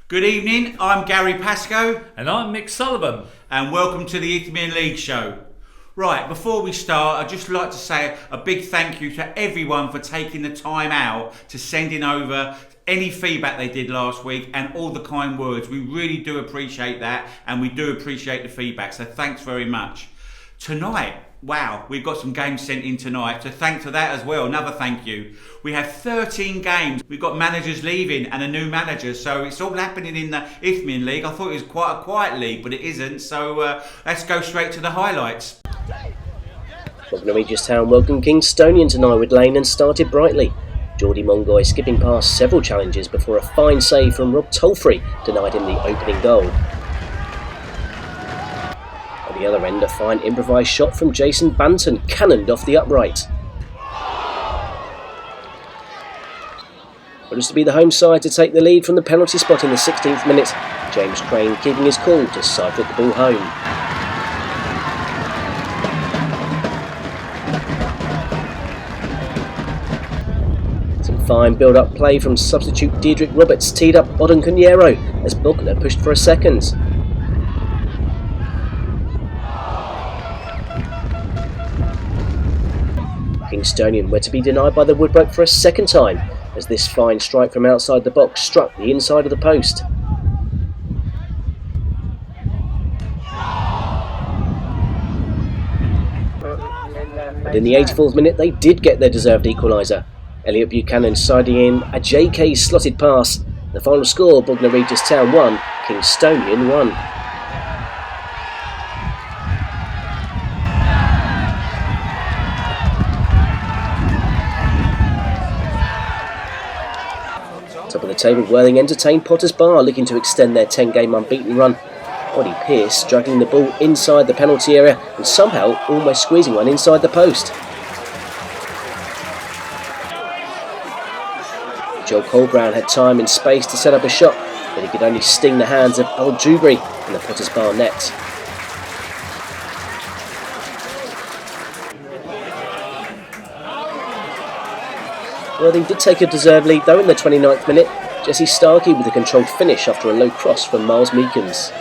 Good evening, I'm Gary Pascoe. And I'm Mick Sullivan. And welcome to the Isthmian League Show. Right, before we start, I'd just like to say a big thank you to everyone for taking the time out to sending over any feedback they did last week and all the kind words. We really do appreciate that, and we do appreciate the feedback, so thanks very much. Tonight, wow, we've got some games sent in tonight, so thanks for that as well. Another thank you. We have 13 games. We've got managers leaving and a new manager, so it's all happening in the Isthmian League. I thought it was quite a quiet league, but it isn't, so let's go straight to the highlights. Bognor Regis Town welcomed Kingstonian tonight with Lane and started brightly. Geordie Mongoy skipping past several challenges before a fine save from Rob Tolfrey denied him the opening goal. At the other end, a fine improvised shot from Jason Banton cannoned off the upright. But it was to be the home side to take the lead from the penalty spot in the 16th minute. James Crane keeping his cool to side-foot the ball home. Fine build-up play from substitute Diedrich Roberts teed up Odin Cunero as Bognor pushed for a second. Kingstonian were to be denied by the Woodbrook for a second time as this fine strike from outside the box struck the inside of the post. But in the 84th minute they did get their deserved equaliser. Elliot Buchanan siding in a JK slotted pass. The final score, Bognor Regis Town 1, Kingstonian 1. Top of the table, Worthing entertained Potters Bar, looking to extend their 10-game unbeaten run. Oddy Pearce juggling the ball inside the penalty area and somehow almost squeezing one inside the post. Joel Colbrown had time and space to set up a shot, but he could only sting the hands of Al Jubri in the Potters Bar net. Worthing did take a deserved lead though in the 29th minute. Jesse Starkey with a controlled finish after a low cross from Miles Meekins.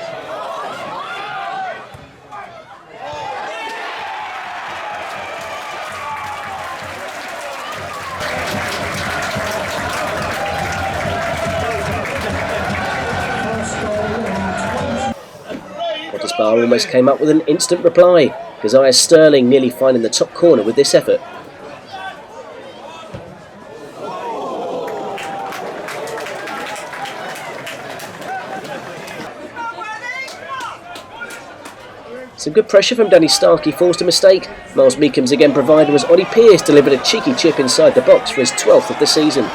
Bar almost came up with an instant reply. Keziah Sterling nearly finding the top corner with this effort. Some good pressure from Danny Starkey forced a mistake. Miles Meekham's again provider as Oddy Pearce delivered a cheeky chip inside the box for his 12th of the season.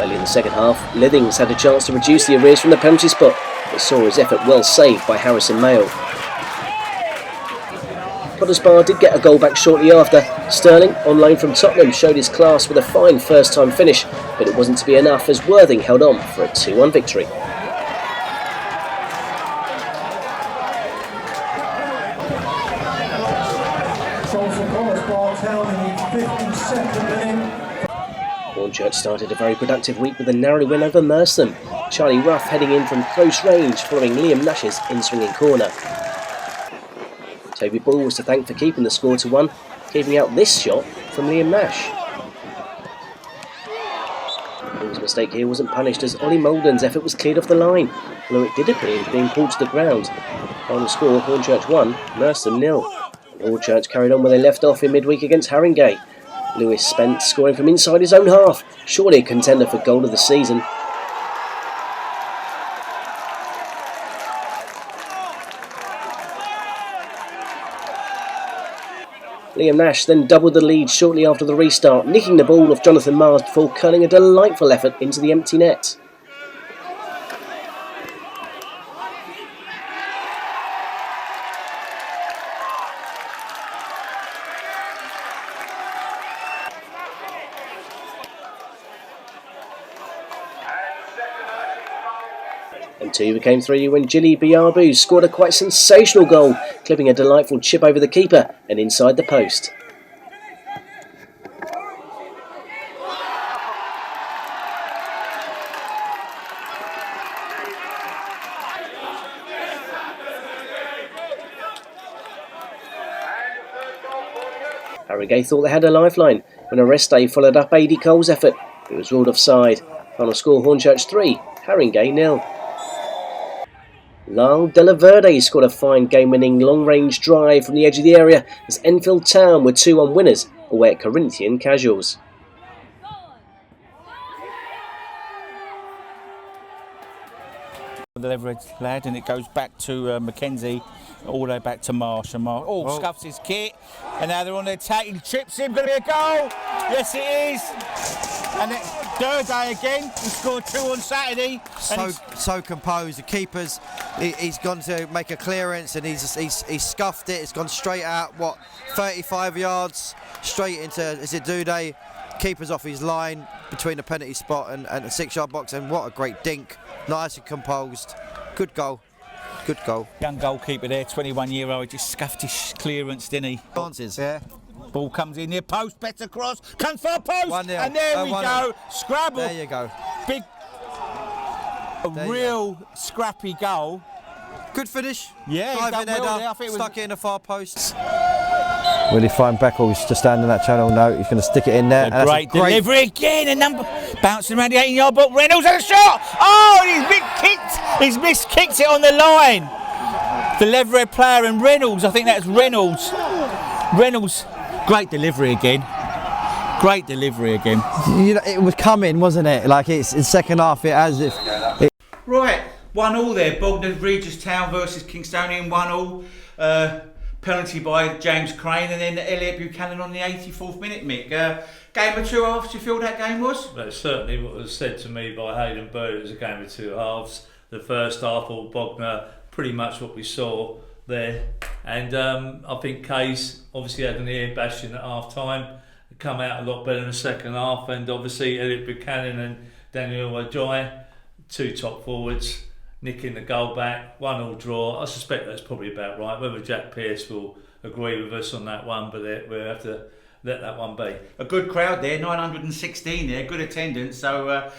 Early in the second half, Lithings had a chance to reduce the arrears from the penalty spot, but saw his effort well saved by Harrison Mayo. Potters Bar did get a goal back shortly after. Sterling, on loan from Tottenham, showed his class with a fine first-time finish, but it wasn't to be enough as Worthing held on for a 2-1 victory. Hornchurch started a very productive week with a narrow win over Merstham. Charlie Ruff heading in from close range following Liam Nash's in-swinging corner. Toby Ball was to thank for keeping the score to 1, keeping out this shot from Liam Nash. Ball's mistake here wasn't punished as Ollie Molden's effort was cleared off the line, although it did appear to being pulled to the ground. Final score, Hornchurch 1, Merstham 0. Hornchurch carried on where they left off in midweek against Haringey. Lewis Spence scoring from inside his own half, surely a contender for goal of the season. Liam Nash then doubled the lead shortly after the restart, nicking the ball off Jonathan Mars before curling a delightful effort into the empty net. And 2 became 3 when Gilly Biabu scored a quite sensational goal, clipping a delightful chip over the keeper and inside the post. Harringay thought they had a lifeline when Arreste followed up Adi Cole's effort. It was ruled offside. Final score: Hornchurch 3, Harringay 0. Lyle de la Verde scored a fine game-winning long-range drive from the edge of the area as Enfield Town were 2-1 winners away at Corinthian Casuals. The leverage lad, and it goes back to Mackenzie, all the way back to Marsh. And Marsh, scuffs his kit, and now they're on the attack. He trips him, going to be a goal. Yes, it is. And Durday again, he scored 2 on Saturday. So composed. The keeper's he's gone to make a clearance, and he's scuffed it. It's gone straight out. 35 yards straight into Durday. Keeper's off his line between the penalty spot and the 6-yard box, and what a great dink. Nice and composed. Good goal. Good goal. Young goalkeeper there, 21-year-old, just scuffed his clearance, didn't he? Chances. Yeah. Ball comes in near post, better cross, comes for a post, 1-0. and there we go. Scrabble. There you go. Big, real scrappy goal. Good finish. Yeah, diving well header, there. I think stuck it in the far post. Will he find Beckles just standing that channel? No, he's going to stick it in there. A great delivery again, a number bouncing around the 18-yard box. Reynolds has a shot. Oh, he's miskicked it on the line. The Leverett player and Reynolds, I think that's Reynolds. Reynolds, great delivery again. Great delivery again. You know, it was coming, wasn't it? Like it's in second half, it as if. Right, 1-1 there. Bognor Regis Town versus Kingstonian, 1-1. Penalty by James Crane, and then Elliot Buchanan on the 84th minute, Mick. Game of 2 halves, do you feel that game was? That's certainly what was said to me by Hayden Bird. It was a game of 2 halves. The first half, all Bognor, pretty much what we saw there. And I think Case obviously had an ear bashing at half time. Come out a lot better in the second half, and obviously Elliot Buchanan and Daniel Ajay, 2 top forwards, nicking the goal back, 1-1 draw. I suspect that's probably about right. Whether Jack Pearce will agree with us on that one, but we'll have to let that one be. A good crowd there, 916 there, good attendance. So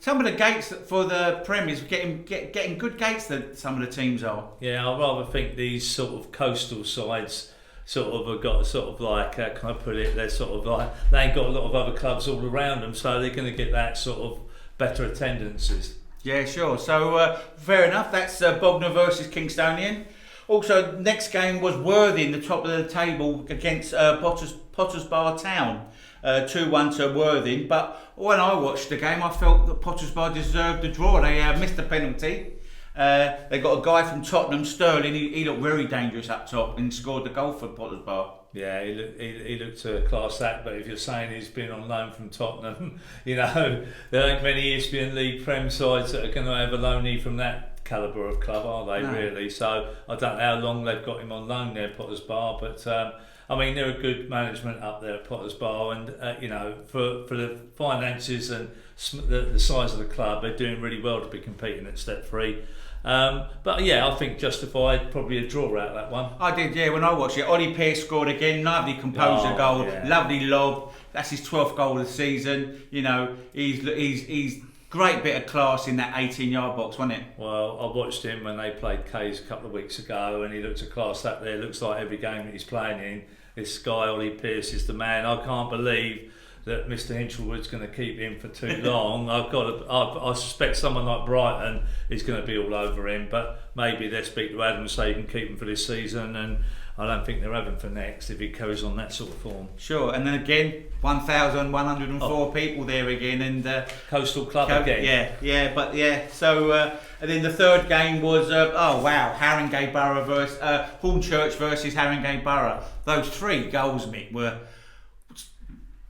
some of the gates for the Prem is getting good gates that some of the teams are. Yeah, I rather think these sort of coastal sides sort of have got sort of like, how can I put it, they're sort of like, they ain't got a lot of other clubs all around them, so they're going to get that sort of better attendances. Yeah, sure. So fair enough. That's Bognor versus Kingstonian. Also, next game was Worthing, the top of the table, against Potters Bar Town, 2-1 to Worthing. But when I watched the game, I felt that Potters Bar deserved the draw. They missed the penalty. They got a guy from Tottenham, Sterling. He looked very dangerous up top and scored the goal for Potters Bar. Yeah, he looked a class act, but if you're saying he's been on loan from Tottenham, you know, there ain't many Isthmian League Prem sides that are going to have a loanee from that calibre of club, are they, no. Really? So I don't know how long they've got him on loan there, Potters Bar, but I mean, they're a good management up there at Potters Bar, and you know, for the finances and the size of the club, they're doing really well to be competing at Step 3. But yeah, I think justified, probably a draw out that one. I did, yeah, when I watched it. Ollie Pearce scored again, lovely composure goal, yeah. Lovely lob. That's his 12th goal of the season. You know, he's great bit of class in that 18-yard box, wasn't it? Well, I watched him when they played Cays a couple of weeks ago, and he looked a class up there. Looks like every game that he's playing in, this guy Ollie Pearce is the man. I can't believe that Mr. Hinchelwood's going to keep him for too long. I suspect someone like Brighton is going to be all over him, but maybe they'll speak to Adam and say you can keep him for this season, and I don't think they're having for next if he carries on that sort of form. Sure, and then again, 1,104 people there again, and Coastal Club again. Yeah. So, and then the third game was Harringay Borough versus Hornchurch versus Harringay Borough. Those 3 goals, Mick, were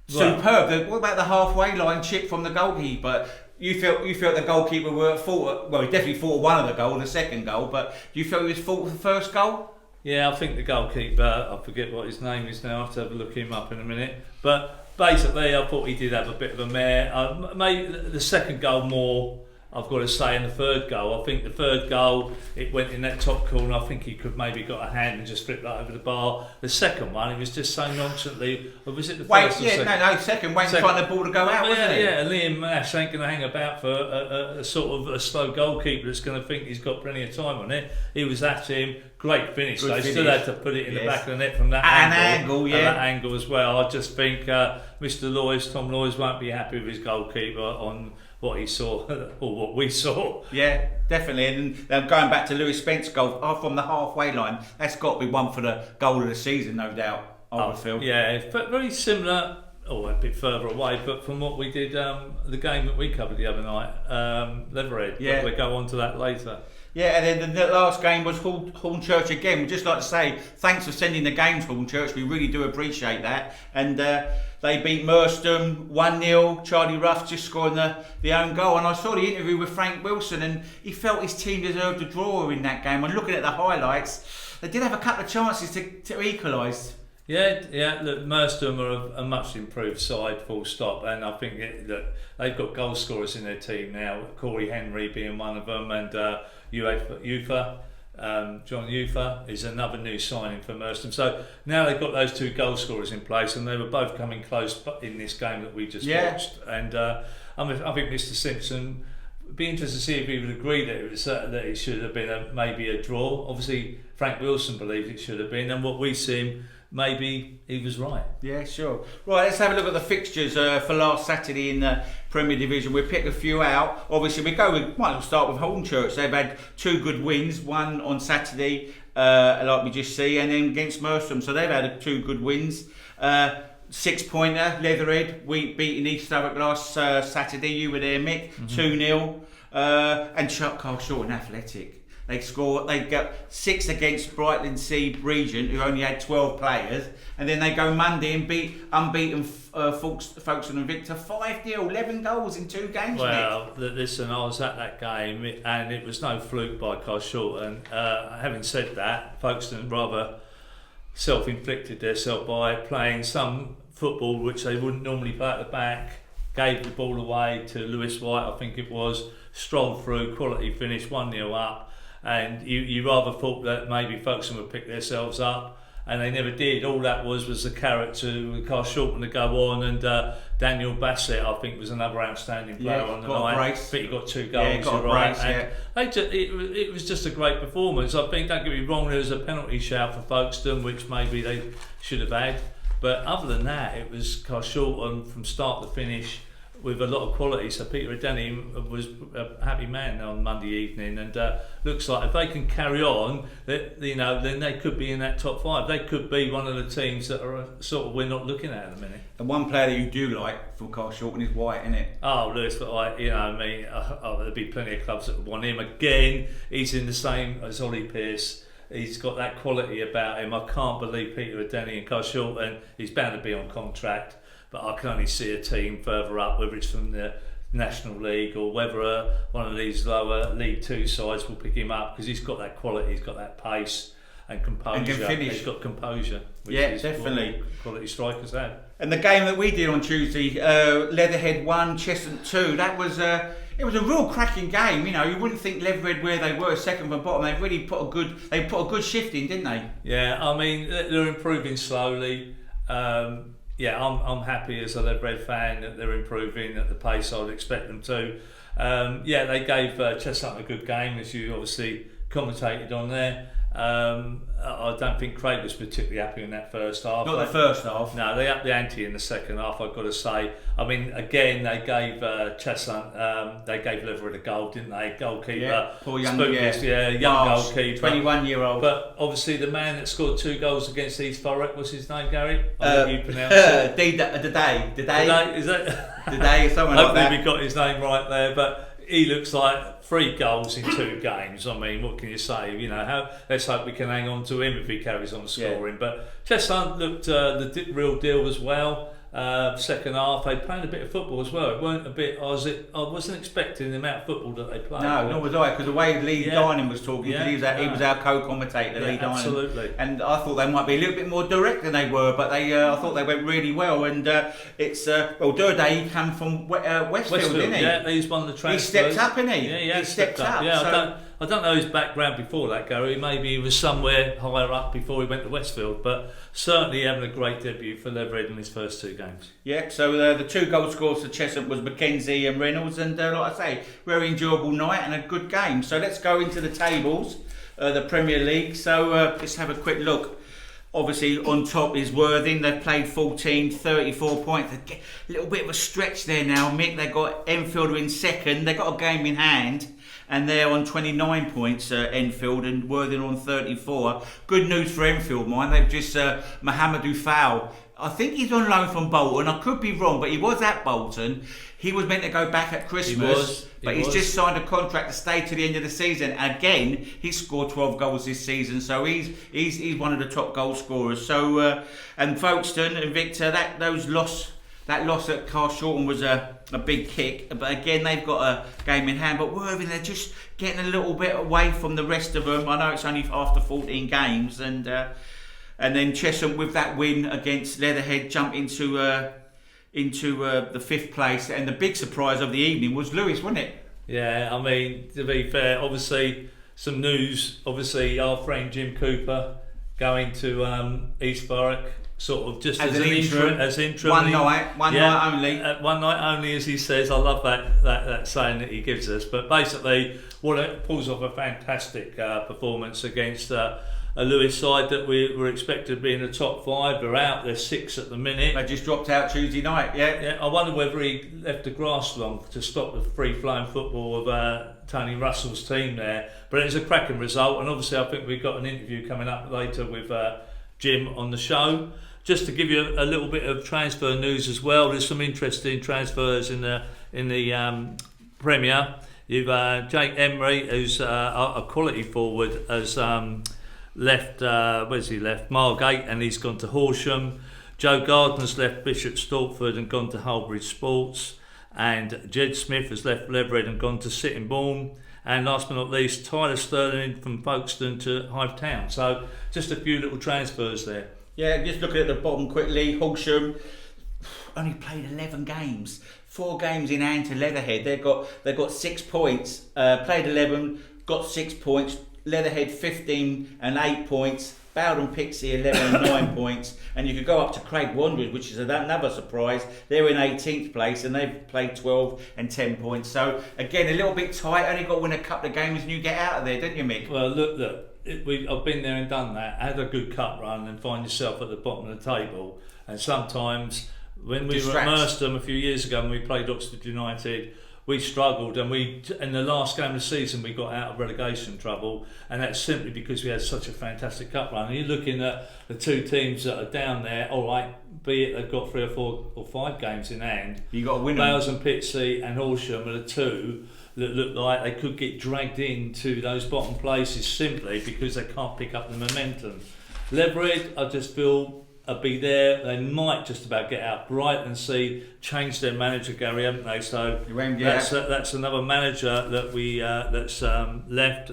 superb. What about the halfway line chip from the goalkeeper? You felt the goalkeeper were at fault. Well, he definitely fought one of the goal, the second goal, but do you feel he was fault for the first goal? Yeah, I think the goalkeeper, I forget what his name is now, I have to have a look him up in a minute. But basically, I thought he did have a bit of a mare. Maybe the second goal more, I've got to say, in the third goal, I think the third goal, it went in that top corner. I think he could maybe got a hand and just flipped that over the bar. The second one, it was just so nonchalantly. Or was it the first? Second. Wayne trying the ball to go out, wasn't it? Yeah, Liam Nash ain't going to hang about for a sort of a slow goalkeeper that's going to think he's got plenty of time on it. He was at him. Great finish. They still had to put it in the back of the net from that angle. That angle as well. I just think Mr. Loyes, Tom Loyes, won't be happy with his goalkeeper on what he saw or what we saw. Yeah, definitely. And going back to Lewis Spence's goal from the halfway line, that's got to be one for the goal of the season, no doubt. I would feel. Yeah, but very similar. A bit further away, but from what we did, the game that we covered the other night, Leatherhead. Yeah, we'll go on to that later. Yeah, and then the last game was Hornchurch again. We'd just like to say thanks for sending the games to Hornchurch. We really do appreciate that. And they beat Merstham 1-0. Charlie Ruff just scoring the own goal. And I saw the interview with Frank Wilson, and he felt his team deserved a draw in that game. And looking at the highlights, they did have a couple of chances to equalise. Yeah. Look, Merstham are a much improved side, full stop, and I think that they've got goal scorers in their team now. Corey Henry being one of them, and John Ufa is another new signing for Merstham. So now they've got those two goal scorers in place, and they were both coming close in this game that we just watched. And I think Mr. Simpson. It'd be interested to see if he would agree that it should have been maybe a draw. Obviously, Frank Wilson believes it should have been, and what we see him. Maybe he was right. Yeah, sure. Right, let's have a look at the fixtures for last Saturday in the Premier Division. We'll pick a few out. Obviously, we'll start with Hornchurch. They've had two good wins, one on Saturday, like we just see, and then against Merstham. So they've had two good wins. 6-pointer, Leatherhead, beating East Southwark last Saturday. You were there, Mick, 2-0. And Carl Shorten Athletic. They got 6 against Brightling Sea Regent, who only had 12 players, and then they go Monday and beat unbeaten Folkestone and Victor 5-0, 11 goals in 2 games. Well, listen, I was at that game, and it was no fluke by Carl Shorten. Having said that, Folkestone rather self-inflicted themselves by playing some football which they wouldn't normally play at the back. Gave the ball away to Lewis White, I think it was, strolled through, quality finish, 1-0 up. And you rather thought that maybe Folkestone would pick themselves up, and they never did. All that was the carrot to Carl Shorten to go on, and Daniel Bassett, I think, was another outstanding player on the night. I think he got 2 goals. It was just a great performance. I think, don't get me wrong, there was a penalty shout for Folkestone, which maybe they should have had. But other than that, it was Carl Shorten from start to finish, with a lot of quality. So Peter Denny was a happy man on Monday evening, and looks like if they can carry on, then they could be in that top 5. They could be one of the teams that are sort of we're not looking at the minute. And one player that you do like from Carl Shorten is White, isn't it? Oh, Lewis White, there'd be plenty of clubs that would want him. Again, he's in the same as Ollie Pearce. He's got that quality about him. I can't believe Peter Denny and Carl Shorten. He's bound to be on contract. But I can only see a team further up, whether it's from the National League or whether one of these lower League 2 sides will pick him up, because he's got that quality, he's got that pace and composure. And can finish. He's got composure, which is definitely quality strikers have. And the game that we did on Tuesday, Leatherhead 1, Cheshunt 2. That was it was a real cracking game. You wouldn't think Leatherhead, where they were second from bottom, they really put a good shift in, didn't they? Yeah, I mean they're improving slowly. I'm happy as a Leatherhead fan that they're improving at the pace I would expect them to. They gave Cheshunt a good game, as you obviously commentated on there. I don't think Craig was particularly happy in that first half. Not the first half. No, they upped the ante in the second half, I've got to say. I mean, again, they gave Cheshunt, they gave Leatherhead a goal, didn't they? Goalkeeper. Poor young goalkeeper. 21-year-old. But obviously the man that scored 2 goals against East Thurrock, what's his name, Gary? I'll let you pronounce it. Today, is that? Today, someone like that. Hopefully we got his name right there, but he looks like 3 goals in 2 games. I mean, what can you say? Let's hope we can hang on to him if he carries on scoring. Yeah. But Cheshunt looked the real deal as well. second half. They played a bit of football as well. It weren't a bit. I wasn't expecting the amount of football that they played. No, nor was I, because the way Lee Dining was talking, he was our co-commentator, Lee Dining. Absolutely. And I thought they might be a little bit more direct than they were, but I thought they went really well. And it's Durday, he came from Westfield, didn't he? Yeah, he's one of the transfers. He stepped up, didn't he? Yeah, he stepped up. Yeah, So I don't know his background before that, Gary. Maybe he was somewhere higher up before he went to Westfield, but certainly having a great debut for Leverhead in his first 2 games. yeah, so the 2 goal scorers for Chesham was Mackenzie and Reynolds, and like I say, very enjoyable night and a good game. So let's go into the tables, the Premier League. So let's have a quick look. Obviously on top is Worthing. They've played 14, 34 points. A little bit of a stretch there now, Mick. They've got Enfield in second. They've got a game in hand, and they're on 29 points, Enfield, and Worthing on 34. Good news for Enfield, mind. They've just Mohamedou Fowl. I think he's on loan from Bolton. I could be wrong, but he was at Bolton. He was meant to go back at Christmas, but he's just signed a contract to stay to the end of the season. Again, he's scored 12 goals this season, so he's one of the top goal scorers. So and Folkestone and Victor, that loss at Carshalton was a big kick. But again, they've got a game in hand. But Worthing, they're just getting a little bit away from the rest of them. I know it's only after 14 games, and then Chesham with that win against Leatherhead jumped into the 5th place. And the big surprise of the evening was Lewis, wasn't it? Yeah, I mean, to be fair, obviously some news. Obviously, our friend Jim Cooper going to East Thurrock, sort of just as an interim. One night only. One night only, as he says. I love that saying that he gives us. But basically, it pulls off a fantastic performance against a Lewis side that we were expected to be in the top 5. They're out, they're 6 at the minute. They just dropped out Tuesday night, Yeah, I wonder whether he left the grass long to stop the free-flowing football of Tony Russell's team there. But it's a cracking result, and obviously I think we've got an interview coming up later with Jim on the show. Just to give you a little bit of transfer news as well, there's some interesting transfers in the Premier. You've Jake Emery, who's a quality forward, has left. Where's he left? Margate, and he's gone to Horsham. Joe Gardner's left Bishop Stortford and gone to Hullbridge Sports, and Jed Smith has left Leverhead and gone to Sittingbourne. And last but not least, Tyler Sterling from Folkestone to Hive Town. So just a few little transfers there. Yeah, just looking at the bottom quickly, Horsham only played 11 games, 4 games in hand to Leatherhead. They've got 6 points, played 11, got 6 points. Leatherhead 15 and 8 points. Bowden Pixie 11 and 9 points. And you could go up to Craig Wanderers, which is another surprise. They're in 18th place and they've played 12 and 10 points. So again, a little bit tight. Only got to win a couple of games and you get out of there, don't you, Mick? Well, look. I've been there and done that. Had a good cup run and find yourself at the bottom of the table. And sometimes when we were at Merstham a few years ago when we played Oxford United, we struggled, and in the last game of the season we got out of relegation trouble, and that's simply because we had such a fantastic cup run. And you're looking at the 2 teams that are down there. All right, be it they've got 3 or 4 or 5 games in hand. You got to win. Bales and Pitsea and Horsham are the 2 that look like they could get dragged into those bottom places simply because they can't pick up the momentum. Leverhead, I just feel, be there. They might just about get out. Brighton Sea changed their manager, Gary, haven't they? So that's another manager that that's left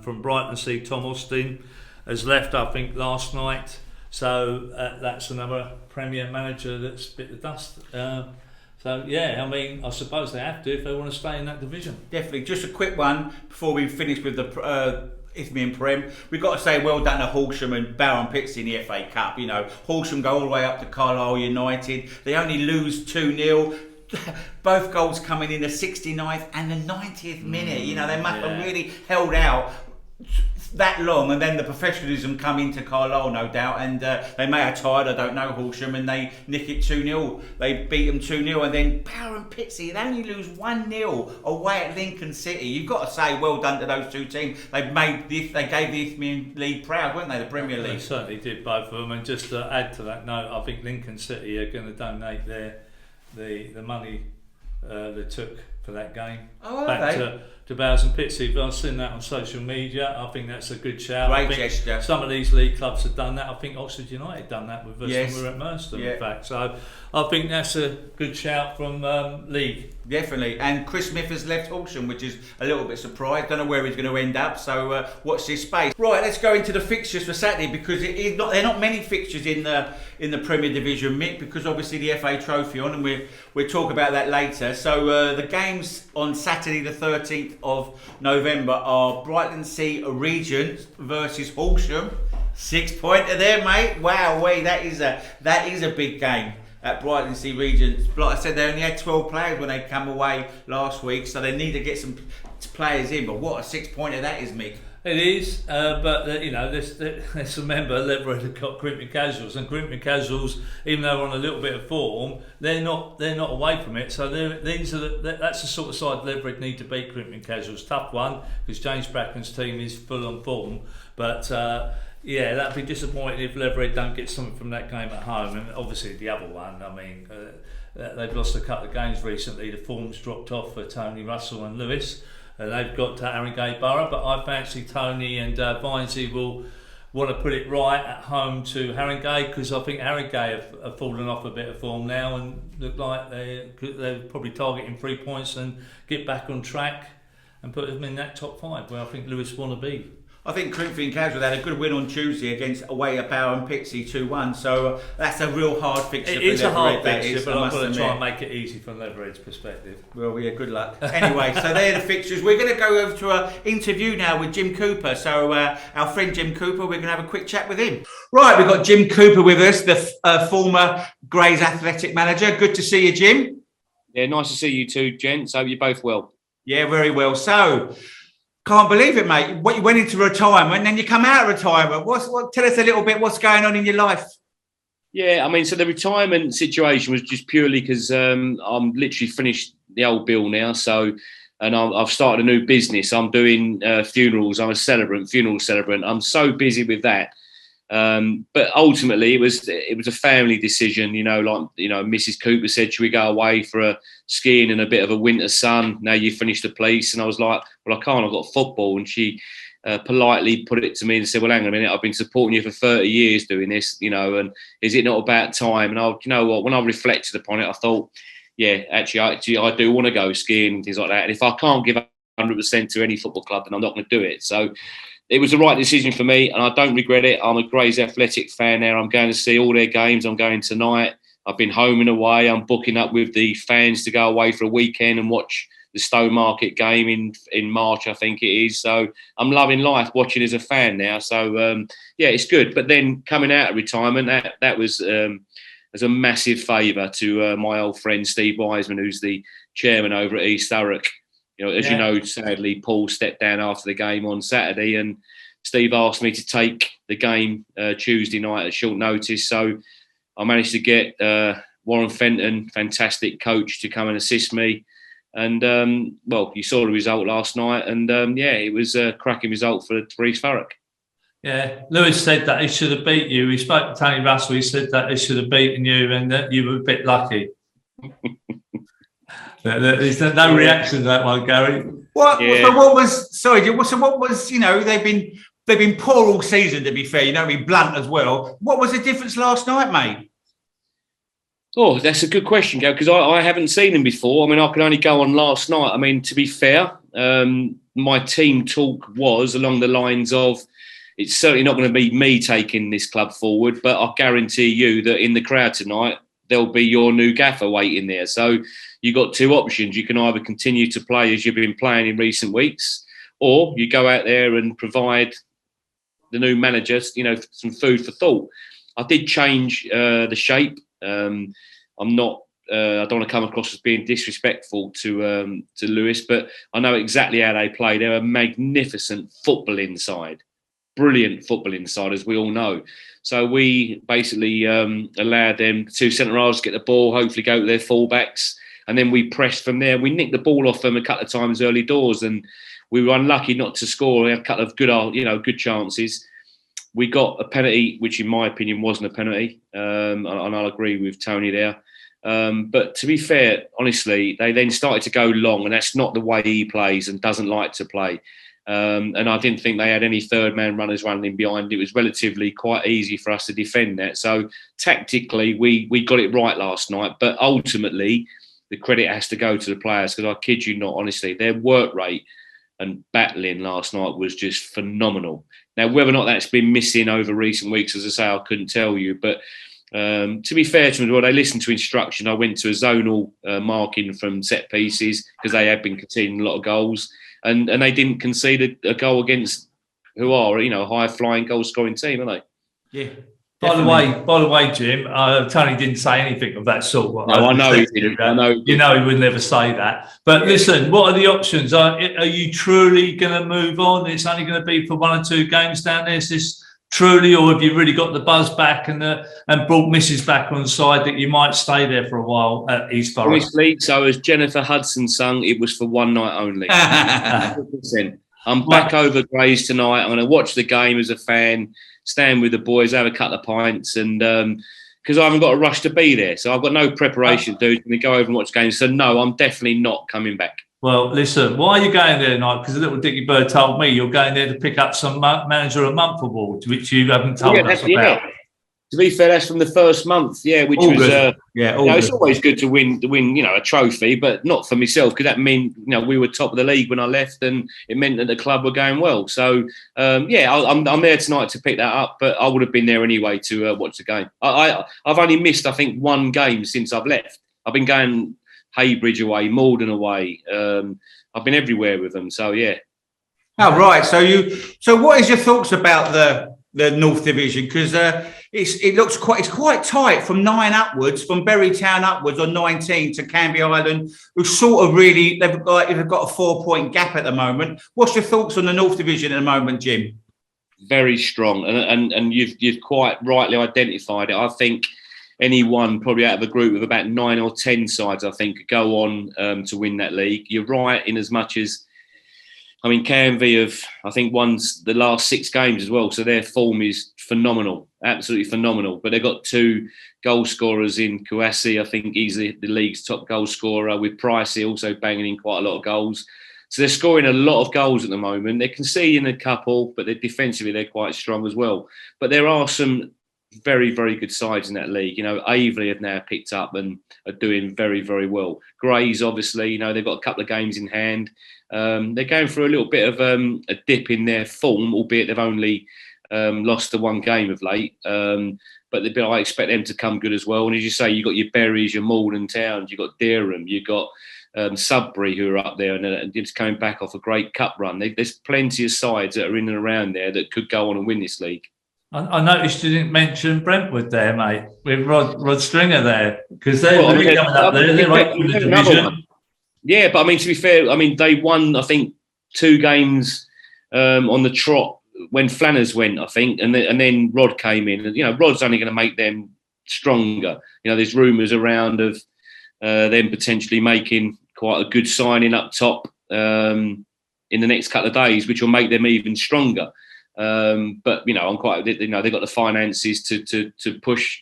from Brighton Sea. Tom Austin has left, I think, last night. So that's another Premier manager that's bit the dust. So yeah, I mean, I suppose they have to if they want to stay in that division. Definitely. Just a quick one before we finish with the Isthmian Prem. We've got to say well done to Horsham and Bowden Pitsea in the FA Cup. You know, Horsham go all the way up to Carlisle United. They only lose 2-0. Both goals coming in the 69th and the 90th minute. You know, they must have really held out that long, and then the professionalism come into Carlisle, no doubt, and they may have tired, I don't know, Horsham, and they nick it 2-0. They beat them 2-0, and then Bowden Pitsea, they only lose 1-0 away at Lincoln City. You've got to say well done to those 2 teams. They gave the Isthmian League proud, weren't they, the Premier League? They certainly did, both of them. And just to add to that note, I think Lincoln City are going to donate the money they took for that game back to Bowes and Pitsea. But I've seen that on social media. I think that's a good shout. Great I think gesture. some of these league clubs have done that. I think Oxford United done that with us Yes. when we were at Merstham, Yeah. in fact. So I think that's a good shout from league. Definitely. And Chris Smith has left Horsham, which is a little bit surprised. Don't know where he's going to end up, so watch this space. Right, let's go into the fixtures for Saturday, because there are not many fixtures in the Premier Division, Mick, because obviously the FA Trophy on, and we'll talk about that later. So the games on Saturday the 13th of November are Brighton Sea Regents versus Horsham. 6-pointer there, mate. Wow, that is a big game at Brighton Sea Regents. Like I said, they only had 12 players when they come away last week, so they need to get some players in. But what a 6-pointer that is, Mick. It is, but let's remember Leverett have got Grimpen Casuals, and Grimpen Casuals, even though they're on a little bit of form, they're not away from it. So that's the sort of side Leverett need to beat. Grimpen Casuals, tough one, because James Bracken's team is full on form. But that'd be disappointing if Leverett don't get something from that game at home. And obviously the other one, I mean, they've lost a couple of games recently. The form's dropped off for Tony Russell and Lewis. They've got Haringey Borough, but I fancy Tony and Vinesy will want to put it right at home to Haringey, because I think Haringey have fallen off a bit of form now and look like they're probably targeting 3 points and get back on track and put them in that top 5 where I think Lewis want to be. I think Corinthian Casual had a good win on Tuesday against away at Bowes and Pitsea 2-1, so that's a real hard fixture. It is a hard fixture, but I'm going to try and make it easy from Leverett's perspective. Well, yeah, good luck. Anyway, so they're the fixtures. We're going to go over to an interview now with Jim Cooper. So our friend Jim Cooper, we're going to have a quick chat with him. Right, we've got Jim Cooper with us, the former Grays athletic manager. Good to see you, Jim. Yeah, nice to see you too, gents. Hope you're both well. Yeah, very well. So, can't believe it, mate. What, you went into retirement and then you come out of retirement. Tell us a little bit what's going on in your life. Yeah, I mean, so the retirement situation was just purely because I'm literally finished the old bill now. So, and I've started a new business. I'm doing funerals. I'm a funeral celebrant. I'm so busy with that. But ultimately, it was a family decision. Mrs. Cooper said, "Should we go away for a skiing and a bit of a winter sun? Now you finished the police." And I was like, "Well, I can't. I've got football." And she politely put it to me and said, "Well, hang on a minute. I've been supporting you for 30 years doing this, and is it not about time?" And you know what? When I reflected upon it, I thought, yeah, actually, I do want to go skiing and things like that. And if I can't give 100% to any football club, then I'm not going to do it. So it was the right decision for me, and I don't regret it. I'm a Grays Athletic fan now. I'm going to see all their games. I'm going tonight. I've been home and away. I'm booking up with the fans to go away for a weekend and watch the Stowmarket game in March, I think it is. So I'm loving life watching as a fan now. So, it's good. But then coming out of retirement, that was as a massive favour to my old friend Steve Wiseman, who's the chairman over at East Thurrock. You know, sadly, Paul stepped down after the game on Saturday, and Steve asked me to take the game Tuesday night at short notice. So I managed to get Warren Fenton, fantastic coach, to come and assist me. And, you saw the result last night. And, it was a cracking result for East Thurrock. Yeah, Lewis said that he should have beat you. He spoke to Tony Russell. He said that he should have beaten you and that you were a bit lucky. There's no reaction to that one, Gary. What was they've been poor all season, to be fair, be blunt as well. What was the difference last night, mate? Oh, that's a good question, Gary, because I haven't seen them before. I mean, I can only go on last night. I mean, to be fair, my team talk was along the lines of, it's certainly not going to be me taking this club forward, but I guarantee you that in the crowd tonight, there'll be your new gaffer waiting there. So you've got two options. You can either continue to play as you've been playing in recent weeks, or you go out there and provide the new manager, some food for thought. I did change the shape. I'm not. I don't want to come across as being disrespectful to Lewis, but I know exactly how they play. They're a magnificent football inside, brilliant football inside, as we all know. So we basically allowed them, the two centre halves, get the ball, hopefully go to their fullbacks, and then we pressed from there. We nicked the ball off them a couple of times early doors, and we were unlucky not to score. We had a couple of good chances. We got a penalty, which in my opinion wasn't a penalty, and I'll agree with Tony there. But to be fair, honestly, they then started to go long, and that's not the way he plays and doesn't like to play. And I didn't think they had any third man runners running behind. It was relatively quite easy for us to defend that. So tactically, we got it right last night. But ultimately, the credit has to go to the players, because I kid you not, honestly, their work rate and battling last night was just phenomenal. Now, whether or not that's been missing over recent weeks, as I say, I couldn't tell you. But to be fair to them, well, they listened to instruction. I went to a zonal marking from set pieces, because they had been conceding a lot of goals, and they didn't concede a goal against who are, a high flying goal scoring team, are they? Yeah. By the way, Jim, Tony didn't say anything of that sort. No, I know he didn't. I know. He would never say that. But listen, what are the options? Are you truly going to move on? It's only going to be for 1 or 2 games down there. Is this truly, or have you really got the buzz back and brought Mrs. back on side that you might stay there for a while at East Forest? Honestly, so as Jennifer Hudson sung, it was for one night only. 100%. I'm back over Grays tonight. I'm going to watch the game as a fan, stand with the boys, have a couple of pints, and because I haven't got a rush to be there, so I've got no preparation to do. I'm going to go over and watch games. So no, I'm definitely not coming back. Well, listen, why are you going there tonight? Because the little Dickie Bird told me you're going there to pick up some Manager of the Month awards, which you haven't told us about. Yeah. To be fair, that's from the first month, which August. Was it's always good to win, a trophy, but not for myself, because that meant we were top of the league when I left, and it meant that the club were going well. So I'm there tonight to pick that up, but I would have been there anyway to watch the game. I've only missed, I think, 1 game since I've left. I've been going Haybridge away, Malden away. I've been everywhere with them. So yeah. Oh right. So what is your thoughts about the North Division? Because it's quite tight from 9 upwards, from Bury Town upwards on 19 to Canby Island, who sort of really they've got a 4-point gap at the moment. What's your thoughts on the North Division at the moment, Jim? Very strong, and you've quite rightly identified it. I think anyone probably out of a group of about 9 or 10 sides, I think, could go on to win that league. You're right in as much as, Canvey have, I think, won the last 6 games as well. So their form is phenomenal, absolutely phenomenal. But they've got 2 goal scorers in Kouassi. I think he's the league's top goal scorer, with Pricey also banging in quite a lot of goals. So they're scoring a lot of goals at the moment. They're conceding a couple, but defensively they're quite strong as well. But there are some very, very good sides in that league. Aveley have now picked up and are doing very, very well. Grays, obviously, they've got a couple of games in hand. They're going through a little bit of a dip in their form, albeit they've only lost the 1 game of late. But I expect them to come good as well. And as you say, you've got your Berries, your Malden Towns, you've got Dereham, you've got Sudbury, who are up there and just coming back off a great cup run. There's plenty of sides that are in and around there that could go on and win this league. I noticed you didn't mention Brentwood there, mate, with Rod Stringer there, because they're coming up there. They're right in the division. Yeah, but to be fair, they won, I think, 2 games on the trot when Flanners went, I think, and then Rod came in. And, Rod's only going to make them stronger. There's rumours around of them potentially making quite a good signing up top in the next couple of days, which will make them even stronger. But I'm quite. They've got the finances to push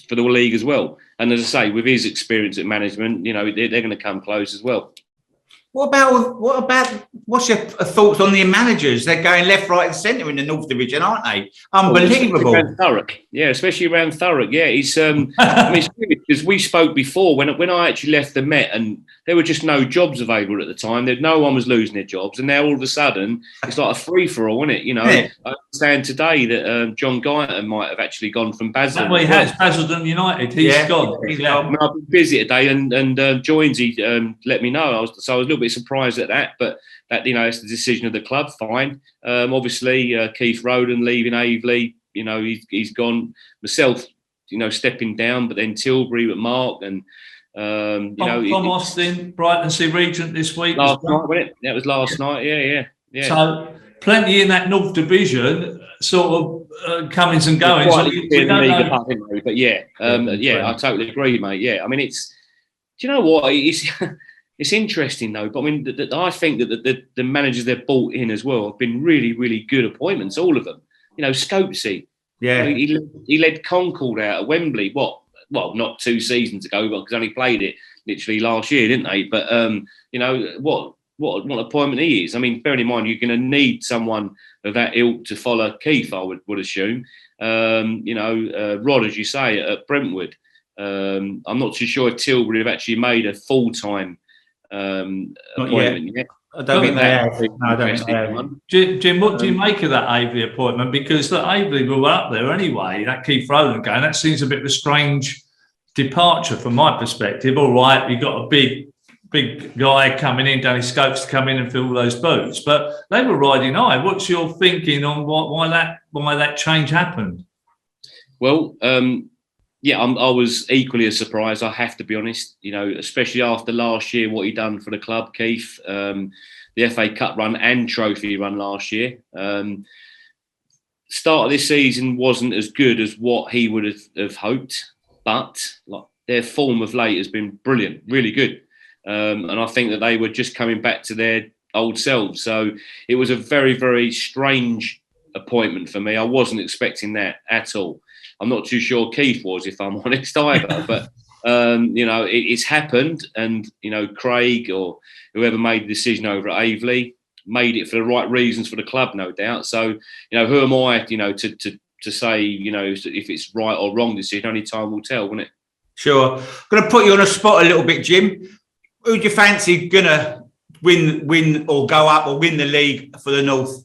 for the league as well. And as I say, with his experience at management, they're going to come close as well. What about what's your thoughts on the managers? They're going left, right, and centre in the North Division, aren't they? Unbelievable. Especially around Thurrock. Yeah, it's it's weird because we spoke before when I actually left the Met, and there were just no jobs available at the time. No one was losing their jobs, and now all of a sudden it's like a free for all, isn't it? Yeah. I understand today that John Guyton might have actually gone from Basildon. Well, he has Basildon United. He's gone. I've been busy today, and Joinsy let me know. I was a little bit surprised at that, but that it's the decision of the club. Fine. Obviously, Keith Roden leaving Aveley. He's gone. Myself, stepping down, but then Tilbury with Mark and Tom Austin, Brighton Sea Regent this week. Last night, wasn't it? That was last night. Yeah. So plenty in that North Division, sort of comings and goings. But I totally agree, mate. Yeah, it's. Do you know what? It's interesting though, but I think that the managers they've brought in as well have been really, really good appointments. All of them. Scopesy. Yeah. He led Concord out at Wembley. well, not 2 seasons ago, but because only played it literally last year, didn't they? But you know what appointment he is. I mean, bearing in mind you're going to need someone of that ilk to follow Keith, I would assume. You know, Rod, as you say, at Brentwood. I'm not too sure if Tilbury have actually made a full-time appointment yet. I don't think they have. No, I don't think they have. Jim, what do you make of that Aveley appointment? Because the Aveley were up there anyway, that Keith Rowland going, that seems a bit of a strange departure from my perspective. All right, you've got a big guy coming in, Danny Scopes, to come in and fill those boots, but they were riding high. What's your thinking on why that change happened? Well, yeah, I was equally as surprised, I have to be honest, you know, especially after last year, what he done for the club, Keith, the FA Cup run and trophy run last year. Start of this season wasn't as good as what he would have hoped, but like, their form of late has been brilliant, really good. And I think that they were just coming back to their old selves. So it was a very, very strange appointment for me. I wasn't expecting that at all. I'm not too sure Keith was, if I'm honest, either. But, you know, it's happened. And, you know, Craig or whoever made the decision over at Aveley made it for the right reasons for the club, no doubt. So, you know, who am I, you know, to say, you know, if it's right or wrong decision? Only time will tell, won't it? Sure. I'm going to put you on a spot a little bit, Jim. Who do you fancy going to win or go up or win the league for the North?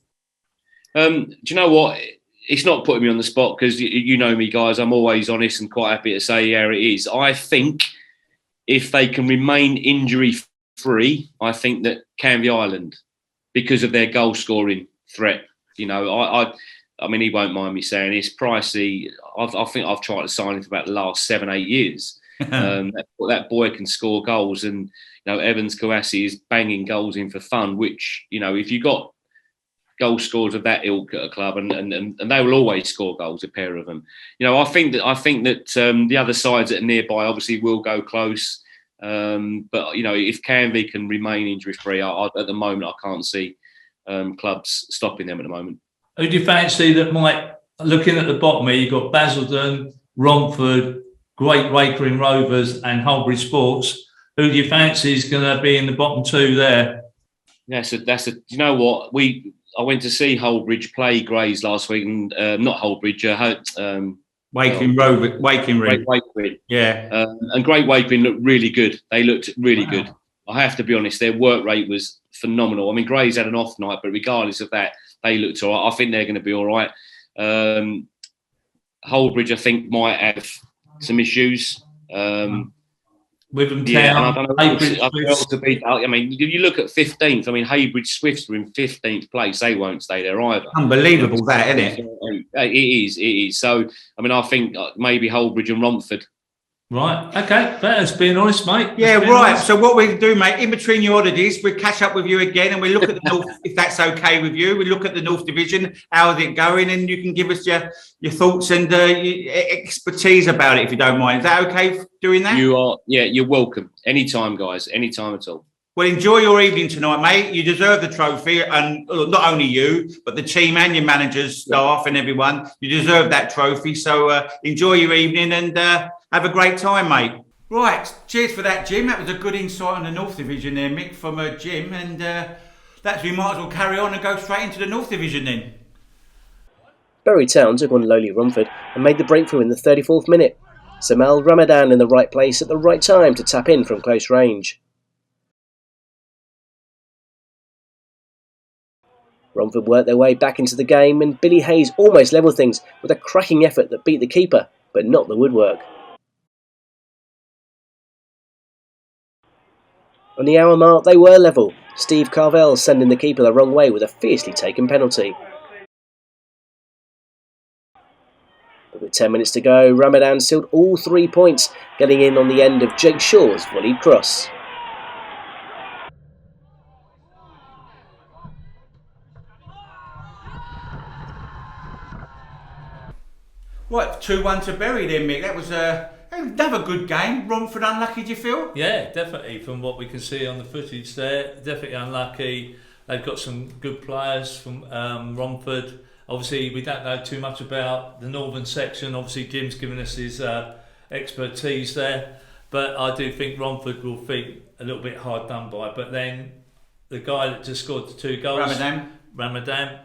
Do you know what? It's not putting me on the spot because you know me, guys. I'm always honest and quite happy to say how it is. I think if they can remain injury-free, I think that Canvey Island, because of their goal-scoring threat, you know, I mean, he won't mind me saying this. Pricey, I think I've tried to sign him for about the last 7-8 years. That boy can score goals, and you know, Evans Kouassi is banging goals in for fun. Which, you know, if you got goal scorers of that ilk at a club, and they will always score goals, a pair of them. You know, I think that the other sides that are nearby obviously will go close. But you know, if Canvey can remain injury free, at the moment I can't see clubs stopping them at the moment. Who do you fancy that might, looking at the bottom here, you've got Basildon, Romford, Great Wakering Rovers and Holbury Sports. Who do you fancy is going to be in the bottom two there? That's a. You know what? I went to see Holbridge play Grays last week, and not Holbridge. Waking Ring. Yeah. And Great Wakering looked really good. They looked really good. I have to be honest. Their work rate was phenomenal. I mean, Grays had an off night, but regardless of that, they looked all right. I think they're going to be all right. Holbridge, I think, might have some issues. Witham yeah, Town, and I don't know. I mean, you look at 15th. I mean, Haybridge Swifts are in 15th place. They won't stay there either. Unbelievable, that, isn't it? It is. So, I mean, I think maybe Holbridge and Romford. Right. Okay. That's being honest, mate. Yeah, right. Honest. So what we do, mate, in between your holidays, we catch up with you again and we look at the North, if that's okay with you. We look at the North Division, how's it going, and you can give us your thoughts and your expertise about it, if you don't mind. Is that okay doing that? You're welcome. Anytime, guys. Anytime at all. Well, enjoy your evening tonight, mate. You deserve the trophy, and not only you, but the team and your managers, staff and everyone. You deserve that trophy. So enjoy your evening and have a great time, mate. Right, cheers for that, Jim. That was a good insight on the North Division there, Mick, from Jim. And we might as well carry on and go straight into the North Division then. Bury Town took on lowly Romford and made the breakthrough in the 34th minute. Samal Ramadan in the right place at the right time to tap in from close range. Romford worked their way back into the game and Billy Hayes almost levelled things with a cracking effort that beat the keeper, but not the woodwork. On the hour mark they were level, Steve Carvell sending the keeper the wrong way with a fiercely taken penalty. But with 10 minutes to go, Ramadan sealed all 3 points, getting in on the end of Jake Shaw's volleyed cross. What, 2-1 to Bury then, Mick? That was another good game. Romford unlucky, do you feel? Yeah, definitely. From what we can see on the footage there, definitely unlucky. They've got some good players from Romford. Obviously, we don't know too much about the northern section. Obviously, Jim's given us his expertise there. But I do think Romford will feel a little bit hard done by. But then the guy that just scored the 2 goals, Ramadan,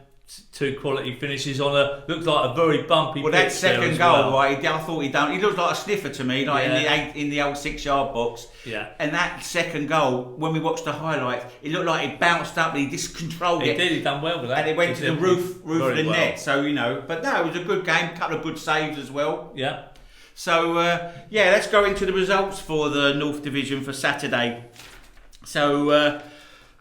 2 quality finishes on looks like a very bumpy. Well, that second goal, right? I thought he looked like a sniffer to me, like in the old 6-yard box. Yeah. And that second goal, when we watched the highlights, it looked like he bounced up and he just controlled it. He did. He done well with that. And it went to the roof of the net. So but no, it was a good game. A couple of good saves as well. Yeah. So let's go into the results for the North Division for Saturday. So.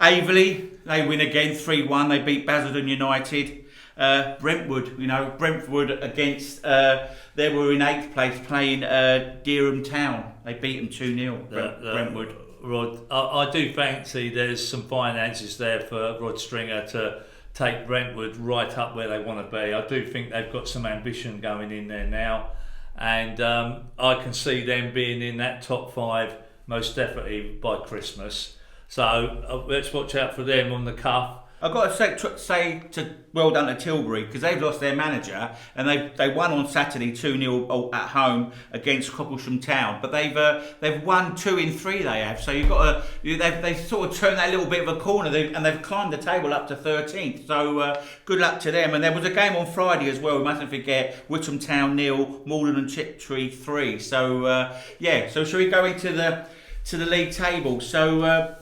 Averley, they win again 3-1. They beat Basildon United. Brentwood, Brentwood against, they were in 8th place playing Dereham Town. They beat them 2-0, Brentwood. Rod, I do fancy there's some finances there for Rod Stringer to take Brentwood right up where they want to be. I do think they've got some ambition going in there now. And I can see them being in that top 5 most definitely by Christmas. So let's watch out for them on the cuff. I've got to say well done to Tilbury, because they've lost their manager and they won on Saturday 2-0 at home against Cocklesham Town. But they've won 2 in 3. They have. So you've got they've sort of turned that little bit of a corner and they've climbed the table up to 13th. So good luck to them. And there was a game on Friday as well. We mustn't forget, Witham Town 0, Malden and Tiptree 3. So So shall we go into the league table? So.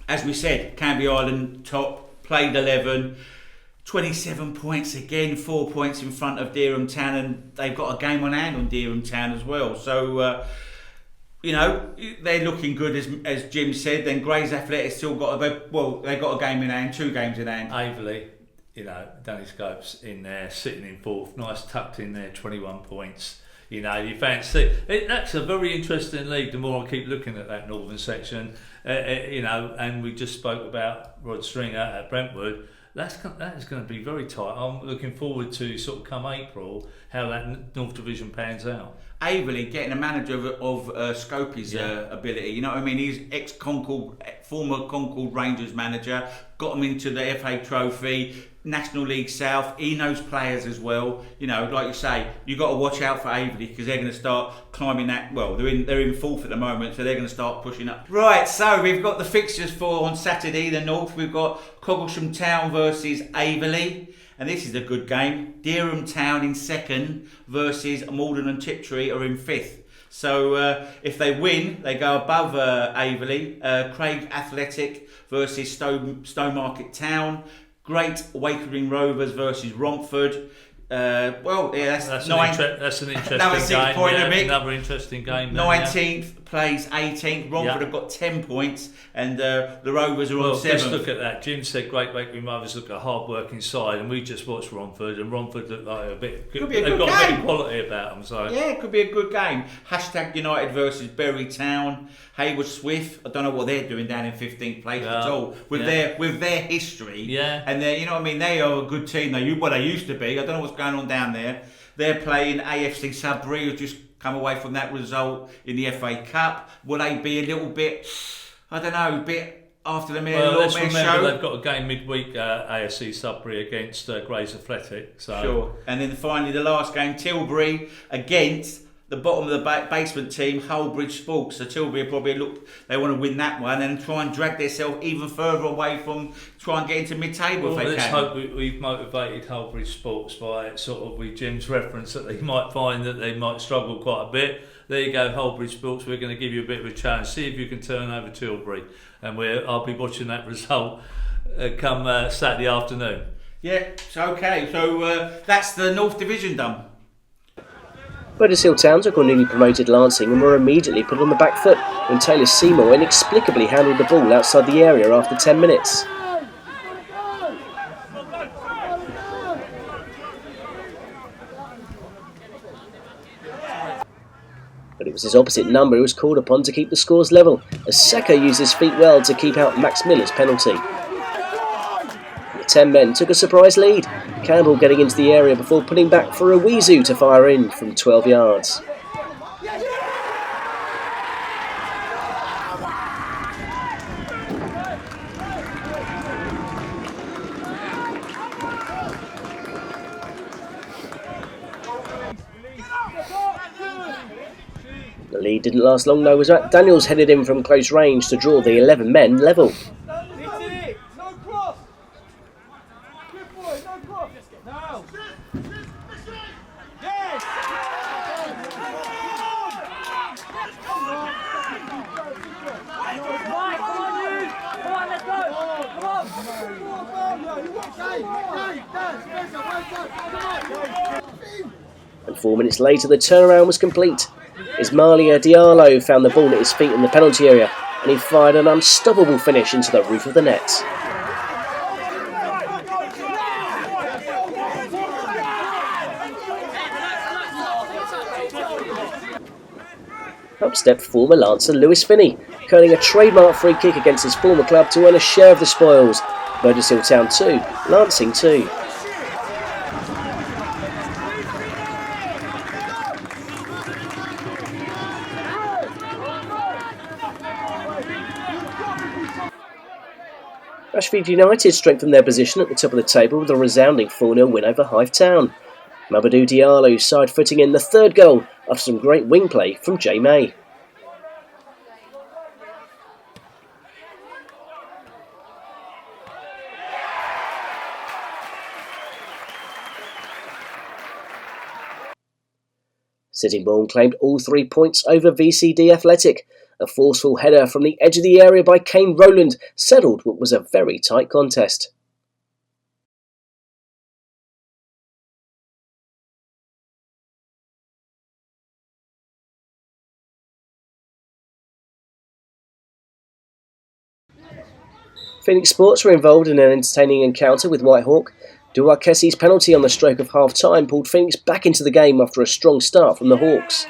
As we said, Canby Island top, played 11, 27 points again, 4 points in front of Dereham Town, and they've got a game on hand on Dereham Town as well. So, they're looking good, as Jim said. Then Grays Athletic still got they've got a game in hand, 2 games in hand. Averley, Danny Scopes in there, sitting in 4th, nice tucked in there, 21 points. You fancy that's a very interesting league. The more I keep looking at that northern section, and we just spoke about Rod Stringer at Brentwood. That is going to be very tight. I'm looking forward to sort of come April how that North Division pans out. Averley getting a manager of Scopey's ability. You know what I mean? He's former Concord Rangers manager. Got him into the FA Trophy. National League South, he knows players as well. Like you say, you've got to watch out for Averley, because they're going to start climbing that. Well, they're in 4th at the moment, so they're going to start pushing up. Right, so we've got the fixtures for on Saturday. The North, we've got Cocklesham Town versus Averley, and this is a good game. Dereham Town in 2nd versus Malden and Tiptree are in 5th. So if they win, they go above Averley. Craig Athletic versus Stowmarket Town. Great Wakering Rovers versus Romford. That's an interesting another 6 point game. Another interesting game. 19th plays 18th. Romford have got 10 points, and the Rovers are on 7th. Let's look at that. Jim said Great Wakering Rovers look a hard-working side, and we just watched Romford, and Romford look like a bit. Could be a they've good got game. a bit of quality about them. So yeah, it could be a good game. # United versus Bury Town. Hayward Swift. I don't know what they're doing down in 15th place at all with their history. Yeah, and they they are a good team. They used to be. I don't know what's going on down there. They're playing AFC Sudbury, who just come away from that result in the FA Cup. Will they be a little bit? I don't know, a bit after the let's remember show. They've got a game midweek, AFC Sudbury against Grays Athletic. So. Sure, and then finally the last game, Tilbury against the bottom of the basement team, Hullbridge Sports. So Tilbury probably they want to win that one and try and drag themselves even further away from try and get into mid-table if they let's can. hope we've motivated Hullbridge Sports by with Jim's reference that they might find that they might struggle quite a bit. There you go, Hullbridge Sports. We're going to give you a bit of a challenge. See if you can turn over Tilbury, and I'll be watching that result come Saturday afternoon. Yeah, okay. So that's the North Division done. Weathershill Town took on newly promoted Lancing and were immediately put on the back foot when Taylor Seymour inexplicably handled the ball outside the area after 10 minutes. But it was his opposite number who was called upon to keep the scores level, as Seko used his feet well to keep out Max Miller's penalty. The 10 men took a surprise lead, Campbell getting into the area before putting back for Awizu to fire in from 12 yards. The lead didn't last long though, as Daniels headed in from close range to draw the 11 men level. And 4 minutes later the turnaround was complete. Ismaila Diallo found the ball at his feet in the penalty area and he fired an unstoppable finish into the roof of the net. Up stepped former Lancer Lewis Finney, curling a trademark free kick against his former club to earn a share of the spoils. Burgess Hill Town 2, Lancing 2. Ashfield United strengthened their position at the top of the table with a resounding 4-0 win over Hythe Town. Mamadou Diallo side-footing in the third goal after some great wing play from Jay May. Sittingbourne claimed all 3 points over VCD Athletic. A forceful header from the edge of the area by Kane Rowland settled what was a very tight contest. Phoenix Sports were involved in an entertaining encounter with Whitehawk. Duarkesi's penalty on the stroke of half-time pulled Phoenix back into the game after a strong start from the Hawks.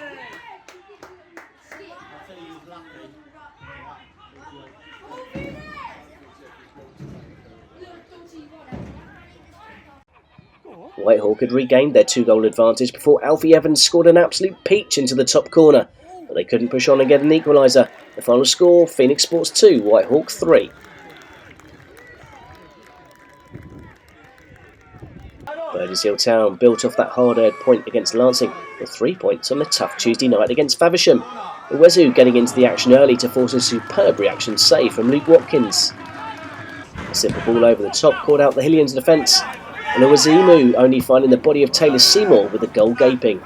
Whitehawk had regained their 2-goal advantage before Alfie Evans scored an absolute peach into the top corner, but they couldn't push on and get an equaliser. The final score, Phoenix Sports 2, Whitehawk 3. Burgess Hill Town built off that hard-earned point against Lancing with 3 points on the tough Tuesday night against Faversham. Uwezu getting into the action early to force a superb reaction save from Luke Watkins. A simple ball over the top caught out the Hillians' defence, and Uwezimu only finding the body of Taylor Seymour with the goal gaping.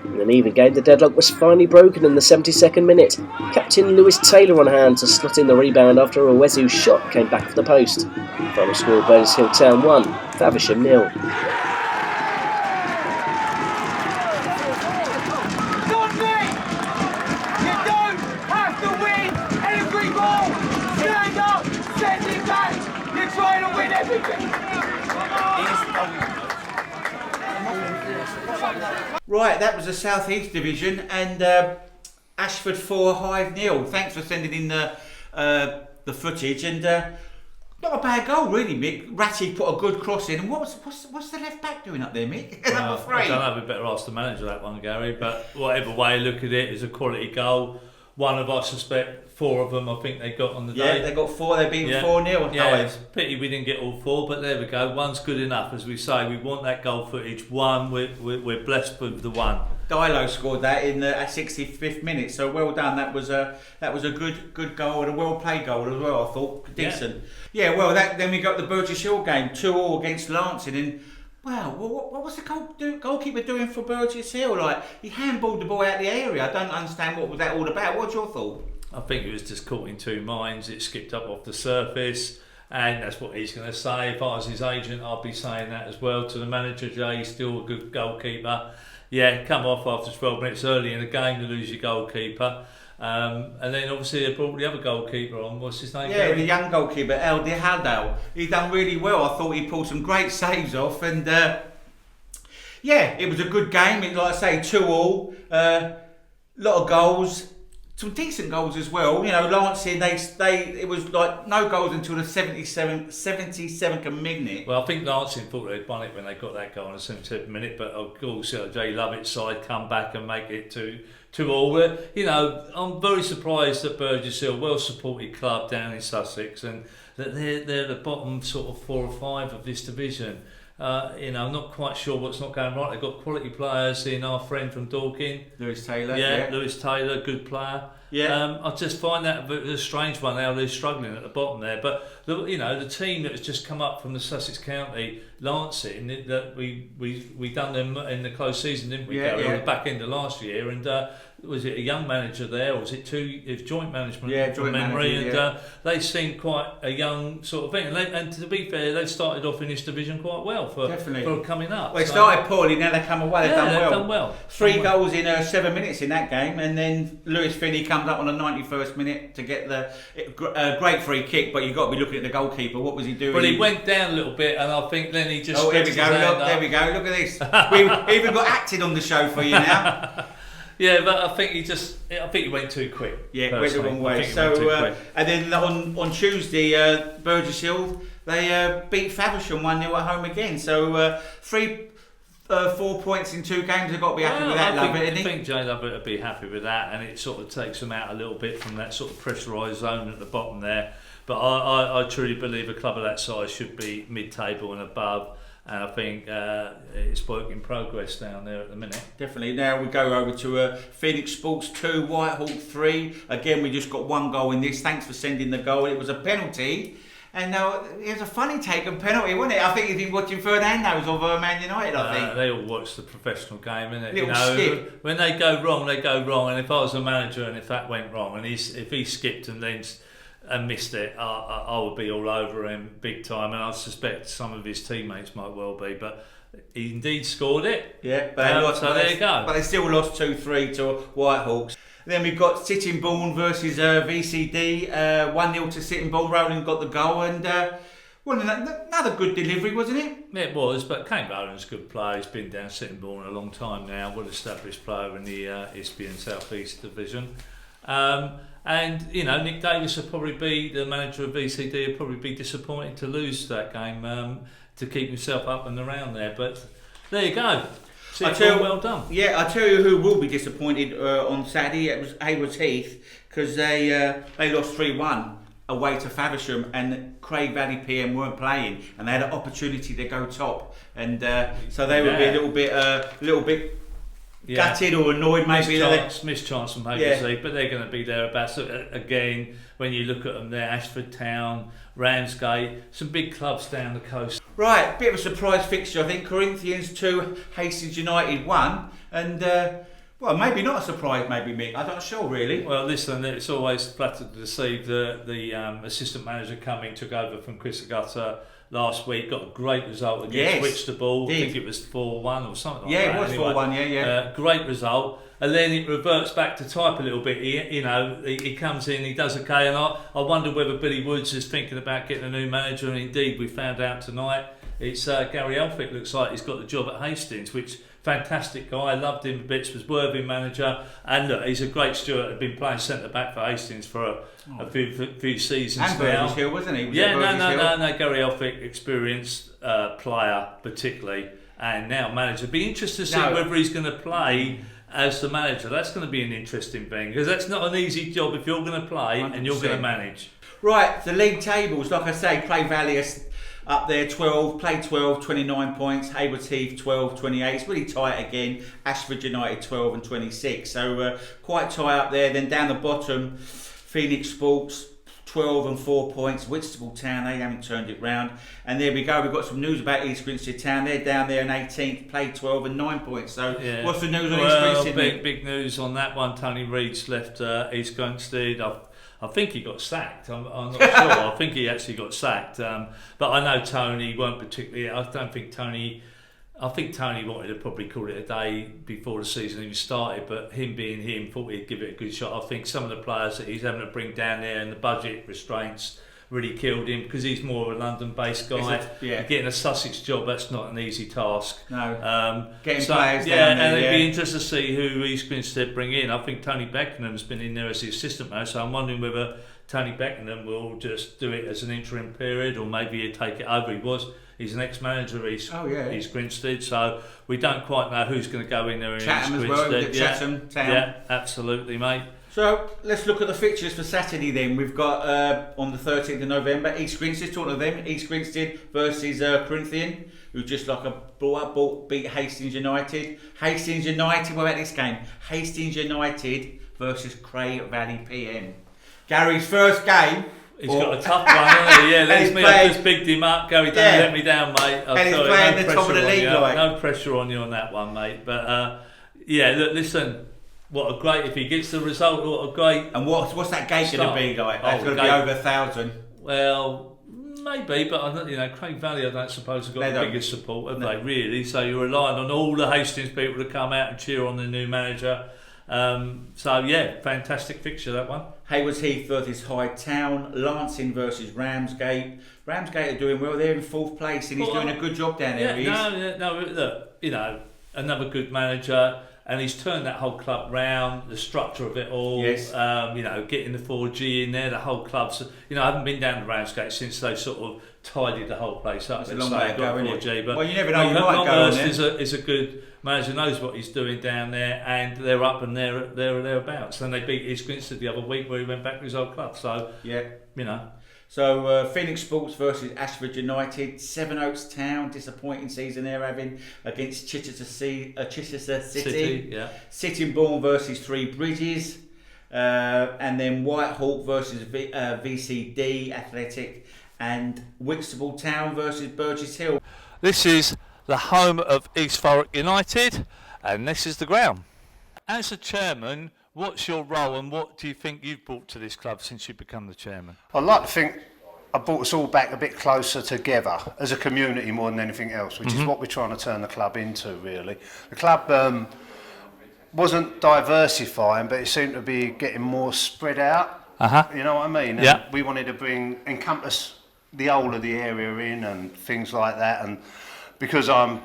In an even game, the deadlock was finally broken in the 72nd minute. Captain Lewis Taylor on hand to slot in the rebound after Uwezu's shot came back off the post. Final score, Burgess Hill Town 1, Faversham 0. Right, that was the South East Division, and Ashford 4, Hythe 0. Thanks for sending in the footage, and not a bad goal really, Mick. Ratty put a good cross in, and what's the left back doing up there, Mick? Well, I don't know, we better ask the manager that one, Gary, but whatever way you look at it, it's a quality goal. One of, I suspect, 4 of them I think they got on the day. Yeah, they got 4, they've been 4-0. Yeah, it's a pity we didn't get all 4, but there we go. One's good enough, as we say. We want that goal footage. One, we're blessed with the one. Dilo scored that in the 65th minute, so well done. That was a good goal and a well played goal as well. I thought decent. Yeah, well, then we got the Burgess Hill game, 2-2 against Lancing, and wow, what was the goalkeeper doing for Burgess Hill? Like, he handballed the ball out the area. I don't understand what was that all about. What's your thought? I think it was just caught in two minds. It skipped up off the surface, and that's what he's going to say. If I was his agent, I'd be saying that as well to the manager. Jay, he's still a good goalkeeper. Yeah, come off after 12 minutes early in the game to lose your goalkeeper. And then obviously they brought the other goalkeeper on. What's his name? Yeah, the young goalkeeper, El Dihaldal. He done really well. I thought he pulled some great saves off, and yeah, it was a good game. Like I say, 2-2. Lot of goals. Some decent goals as well. You know, Lancing, it was like no goals until the 77th minute. Well, I think Lancing thought they'd won it when they got that goal in the 77th minute, but of course, Jay Lovett's side come back and make it 2-2. You know, I'm very surprised that Burgess Hill, well-supported club down in Sussex, and that they're the bottom sort of 4 or 5 of this division. I'm not quite sure what's not going right. They've got quality players in our friend from Dorking. Lewis Taylor. Yeah, Lewis Taylor, good player. Yeah. I just find that a bit of a strange one, how they're struggling at the bottom there. But the team that has just come up from the Sussex County, Lancing, that we done them in the close season, didn't we? Yeah, Gary, yeah. on the back end of last year, and was it a young manager there, or was it joint management? Yeah, from joint memory, manager, and they seemed quite a young sort of thing. And to be fair, they started off in this division quite well for coming up. Well, they started poorly, now they come away. They've done well. Three goals in 7 minutes in that game, and then Lewis Finney comes up on the 91st minute to get the great free kick. But you've got to be looking at the goalkeeper. What was he doing? Well, he went down a little bit, and I think then he just. Oh, there we go. There we go. Look at this. We've even got acting on the show for you now. Yeah, but I think he went too quick. Yeah, went the wrong way. So, and then on Tuesday, Burgess Hill, they beat Faversham 1-0 at home again. So 4 points in 2 games. They've got to be happy with that, Lovett. I think Jay Lovett would be happy with that, and it sort of takes them out a little bit from that sort of pressurised zone at the bottom there. But I truly believe a club of that size should be mid-table and above. And I think it's work in progress down there at the minute. Definitely. Now we go over to Phoenix Sports 2, Whitehall 3. Again, we just got 1 goal in this. Thanks for sending the goal. It was a penalty. And it was a funny taken penalty, wasn't it? I think he's been watching Fernando's of Man United, I think. They all watch the professional game, innit? Little skip. When they go wrong, they go wrong. And if I was a manager and if that went wrong, and if he skipped and then missed it, I would be all over him big time, and I suspect some of his teammates might well be, but he indeed scored it. Yeah, but they lost, so there you go. But they still lost 2-3 to Whitehawks. Then we've got Sittingbourne versus VCD, 1-0 to Sittingbourne. Rowland got the goal, and another good delivery, wasn't it? Yeah, it was, but Kane Rowland's a good player. He's been down Sittingbourne a long time now, well-established player in the Isthmian South East Division. And Nick Davis will probably be the manager of VCD. Will probably be disappointed to lose that game to keep himself up and around there. But there you go. Well done. Yeah, I tell you who will be disappointed on Saturday. It was Haywards Heath, because they lost 3-1 away to Faversham, and Craig Valley PM weren't playing, and they had an opportunity to go top, and so they would be a little bit. Gutted or annoyed, maybe. Missed chance from Haywards, but they're going to be thereabouts. Again, when you look at them there, Ashford Town, Ramsgate, some big clubs down the coast. Right, bit of a surprise fixture. I think Corinthians 2, Hastings United 1, and well, maybe not a surprise, maybe Mick. I'm not sure really. Well, listen, it's always flattered to see the assistant manager coming, took over from Chris Augusta last week, got a great result against Switch the Ball. I think it was 4-1 or something like that. Yeah, it was anyway. 4-1, great result. And then it reverts back to type a little bit. He comes in, he does okay, and I wonder whether Billy Woods is thinking about getting a new manager, and indeed we found out tonight it's Gary Elphick. Looks like he's got the job at Hastings, which fantastic guy, loved him a bit, was Worthing manager, and look, he's a great steward. Had been playing centre back for Hastings for a few seasons and now. Burgess Hill, wasn't he? No. Gary Elphick, experienced player particularly, and now manager. Be interested to see whether he's going to play as the manager. That's going to be an interesting thing, because that's not an easy job if you're going to play 100%. And you're going to manage. Right, the league tables, like I say, Craig Valley up there, 12, played 12, 29 points. Haywards Heath 12, 28. It's really tight again. Ashford United 12 and 26. So quite tight up there. Then down the bottom, Phoenix Sports 12 and 4 points. Whitstable Town, they haven't turned it round. And there we go. We've got some news about East Grinstead Town. They're down there in 18th, played 12 and 9 points. So what's the news on East Grinstead? Big news on that one. Tony Reed's left East Grinstead. I think he got sacked. I'm not sure. I think he actually got sacked. But I know Tony won't particularly. I think Tony wanted to probably call it a day before the season even started. But him being him, thought he'd give it a good shot. I think some of the players that he's having to bring down there and the budget restraints really killed him, because he's more of a London-based guy. Getting a Sussex job, that's not an easy task. No. Getting players down there. And it'd be interesting to see who East Grinstead bring in. I think Tony Beckenham's been in there as the assistant manager, so I'm wondering whether Tony Beckenham will just do it as an interim period, or maybe he'll take it over. He's an ex-manager of East Grinstead, so we don't quite know who's going to go in there in Chatham East as well. Grinstead. Chatham Town. Yeah, absolutely, mate. So let's look at the fixtures for Saturday then. We've got on the 13th of November, East Grinstead, talking of them, East Grinstead versus Corinthian, who just like a beat Hastings United. Hastings United, what about this game? Hastings United versus Cray Valley PM. Gary's first game. He's got a tough one, hasn't he? Yeah, I've just bigged him up. Gary, don't let me down, mate. And he's playing the top of the league, like. No pressure on you on that one, mate. But yeah, look, listen. What a great, if he gets the result, what a great. And what's that gate going to be like? That's going to be over 1,000. Well, maybe, but Craig Valley, I don't suppose, have got the biggest support, have they, really? So you're relying on all the Hastings people to come out and cheer on the new manager. So, yeah, fantastic fixture, that one. Haywards Heath versus Hyde Town, Lancing versus Ramsgate. Ramsgate are doing well, they're in 4th place, and he's doing a good job down there. Look, another good manager. And he's turned that whole club round, the structure of it all. Yes. Getting the 4G in there, the whole club. So, I haven't been down to Ramsgate since they sort of tidied the whole place up. It's a long way ago, isn't it? 4G, but well, you never know, you might go on there. is a good manager, knows what he's doing down there, and they're up and they're thereabouts. And they beat East Grinstead the other week where he went back to his old club. So, yeah. So Phoenix Sports versus Ashford United, Sevenoaks Town, disappointing season they're having against Chichester City. Yeah. Sittingbourne versus Three Bridges, and then Whitehawk versus VCD Athletic, and Whitstable Town versus Burgess Hill. This is the home of East Thurrock United, and this is the ground. As a chairman, what's your role and what do you think you've brought to this club since you've become the chairman? I'd like to think I brought us all back a bit closer together as a community more than anything else, which is what we're trying to turn the club into, really. The club wasn't diversifying, but it seemed to be getting more spread out. You know what I mean? And yeah. We wanted to encompass the whole of the area in and things like that. And because I'm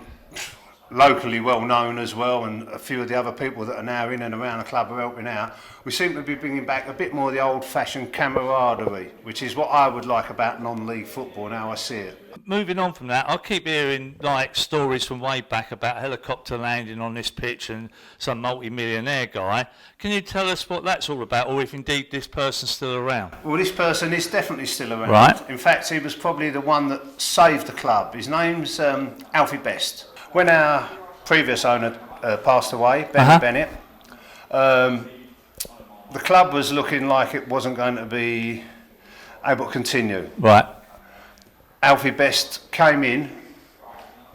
locally well known as well, and a few of the other people that are now in and around the club are helping out, we seem to be bringing back a bit more of the old-fashioned camaraderie, which is what I would like about non-league football and how I see it. Moving on from that, I keep hearing stories from way back about a helicopter landing on this pitch and some multi-millionaire guy. Can you tell us what that's all about, or if indeed this person's still around? Well, this person is definitely still around. Right. In fact, he was probably the one that saved the club. His name's Alfie Best. When our previous owner passed away, Benny Bennett, the club was looking like it wasn't going to be able to continue. Right. Alfie Best came in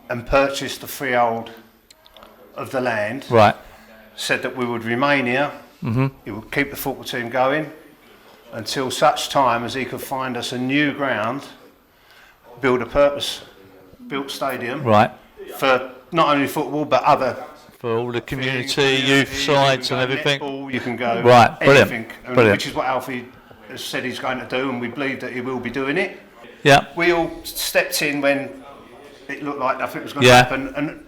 and purchased the freehold of the land. Right. Said that we would remain here. He would keep the football team going until such time as he could find us a new ground, build a purpose-built stadium. Right. For not only football but other, for all the community, youth sides and everything. Netball, you can go right, anything, brilliant. Which is what Alfie has said he's going to do, and we believe that he will be doing it. Yeah. We all stepped in when it looked like nothing was going to happen, and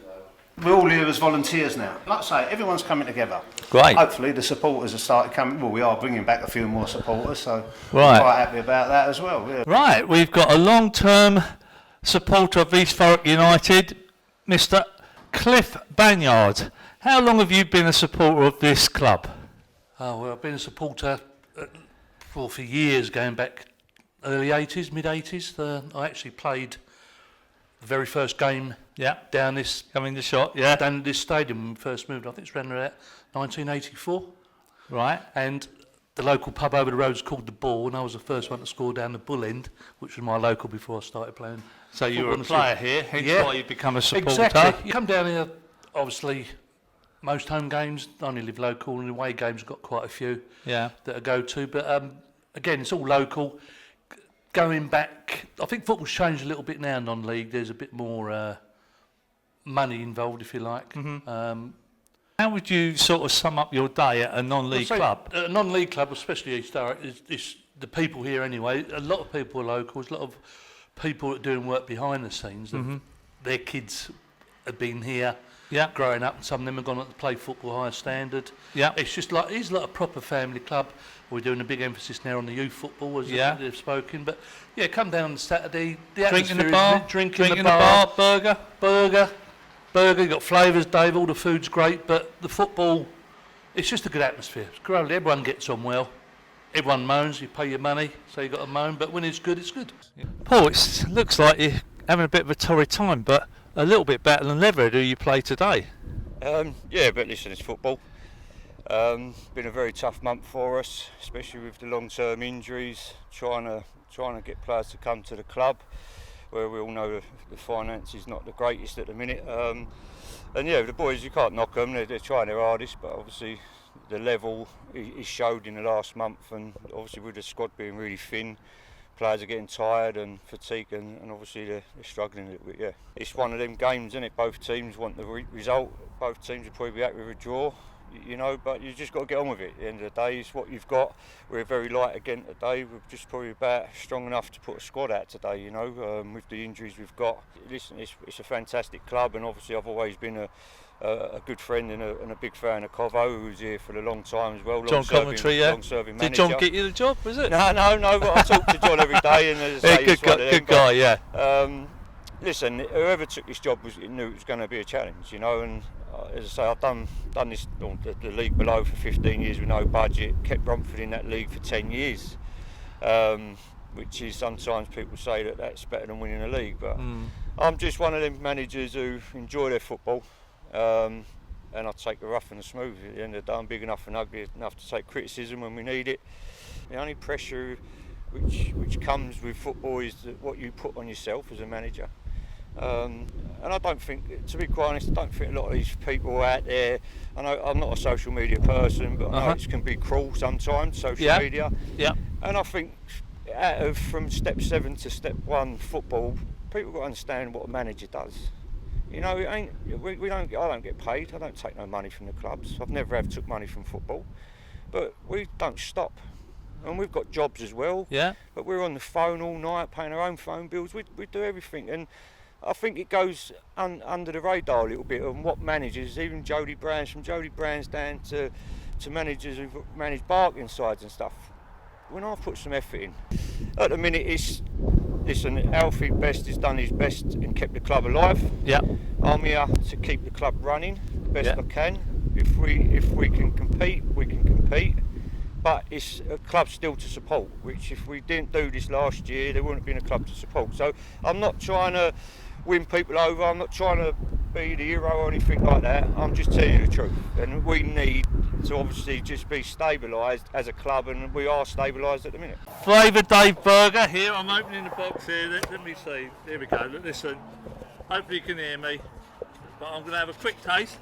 we're all here as volunteers now. Like I say, everyone's coming together. Great. Hopefully the supporters have started coming. Well, we are bringing back a few more supporters, so we're quite happy about that as well. Yeah. Right, we've got a long-term supporter of East Thurrock United, Mr. Cliff Banyard. How long have you been a supporter of this club? Oh, well, I've been a supporter for years, going back early 80s, mid 80s. I actually played the very first game down this coming the shot, down this stadium when we first moved. I think it's around about 1984. Right. And the local pub over the road is called The Ball, and I was the first one to score down the Bull End, which was my local before I started playing. So you were a player here, hence why you've become a supporter. Exactly. You come down here, obviously, most home games, I only live local, and away games I've got quite a few that I go to. But again, it's all local. Going back, I think football's changed a little bit now, non-league. There's a bit more money involved, if you like. How would you sort of sum up your day at a non-league club? A non-league club, especially East Thurrock, is the people here anyway. A lot of people are locals, a lot of people that are doing work behind the scenes. Their kids have been here growing up, and some of them have gone on to play football higher standard. It's just like, it's like a proper family club. We're doing a big emphasis now on the youth football, as they've spoken. But come down on Saturday. The drinking the atmosphere bar, is drinking the bar, burger. You've got flavours, Dave, all the food's great, but the football It's just a good atmosphere. It's great. Everyone gets on well. Everyone moans. You pay your money, so you got to moan. But when it's good, it's good. Paul, it looks like you're having a bit of a torrid time, but a little bit better than Leverhead, who you play today. Yeah, but listen, it's football. Been a very tough month for us, especially with the long-term injuries. Trying to get players to come to the club, where we all know the finance is not the greatest at the minute. And yeah, the boys, you can't knock them. They're trying their hardest, but obviously the level is showed in the last month, and obviously with the squad being really thin, players are getting tired and fatigued, and obviously they're struggling a little bit. Yeah, it's one of them games, isn't it? Both teams want the result. Both teams would probably be happy with a draw, you know, but you just got to get on with it. At the end of the day, it's what you've got. We're very light again today. We're just probably about strong enough to put a squad out today, you know, with the injuries we've got. Listen, it's a fantastic club, and obviously I've always been a good friend and a big fan of Covo, who's here for a long time as well. John Coventry, yeah. Long-serving Did manager. John get you the job, was it? No, but I talk to John every day, and as I say, Yeah, good guy, yeah. Listen, whoever took this job knew it was going to be a challenge, you know, and as I say, I've done this the league below for 15 years with no budget, kept Romford in that league for 10 years, which is sometimes people say that that's better than winning a league, but I'm just one of them managers who enjoy their football, and I take the rough and the smooth. At the end of the day, I'm big enough and ugly enough to take criticism when we need it. The only pressure which comes with football is what you put on yourself as a manager. And I don't think, to be quite honest, I don't think a lot of these people out there, I know I'm not a social media person, but I know it can be cruel sometimes, social media. Yeah. And I think from step 7 to step 1 football, people got to understand what a manager does. You know, I don't get paid, I don't take no money from the clubs, I've never ever took money from football, but we don't stop. And we've got jobs as well, but we're on the phone all night, paying our own phone bills, we do everything. And I think it goes under the radar a little bit on what managers, even Jody Brown's, from Jody Brown's down to managers who've managed bargain sides and stuff. When I've put some effort in, at the minute Alfie Best has done his best and kept the club alive. Yeah. I'm here to keep the club running the best I can. If we can compete, we can compete. But it's a club still to support, which if we didn't do this last year, there wouldn't have been a club to support. So I'm not trying to win people over, I'm not trying to be the hero or anything like that, I'm just telling you the truth. And we need to obviously just be stabilised as a club, and we are stabilised at the minute. Flavour Dave burger here, I'm opening the box here, let me see, here we go, look, listen, hopefully you can hear me, but I'm going to have a quick taste.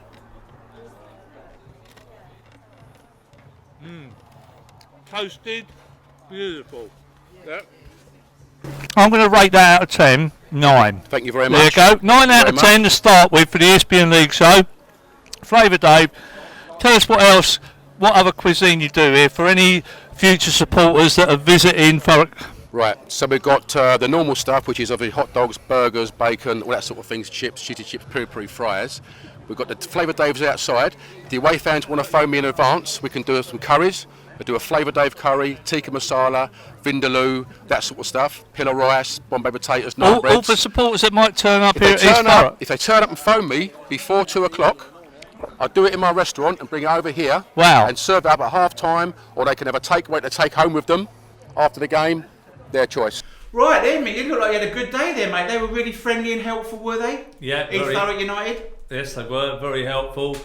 Toasted, beautiful. Yep. I'm going to rate that out of 10, 9. Thank you very much. There you go, 9 out of 10 to start with for the Isthmian League show. Flavour Dave, tell us what other cuisine you do here for any future supporters that are visiting Thurrock. Right, so we've got the normal stuff, which is obviously hot dogs, burgers, bacon, all that sort of things, chips, chitty chips, peri-peri fries. We've got the Flavour Daves outside. If the away fans want to phone me in advance, we can do some curries. We do a Flavour Dave curry, tikka masala, vindaloo, that sort of stuff. Pillar rice, Bombay potatoes, nut breads. All for supporters that might turn up here at East Thurrock. If they turn up and phone me before 2 o'clock, I'll do it in my restaurant and bring it over here. Wow. And serve it up at half time, or they can have a takeaway to take home with them after the game. Their choice. Right then, Mick, you look like you had a good day there, mate. They were really friendly and helpful, were they? Yeah, East Thurrock United? Yes, they were, very helpful.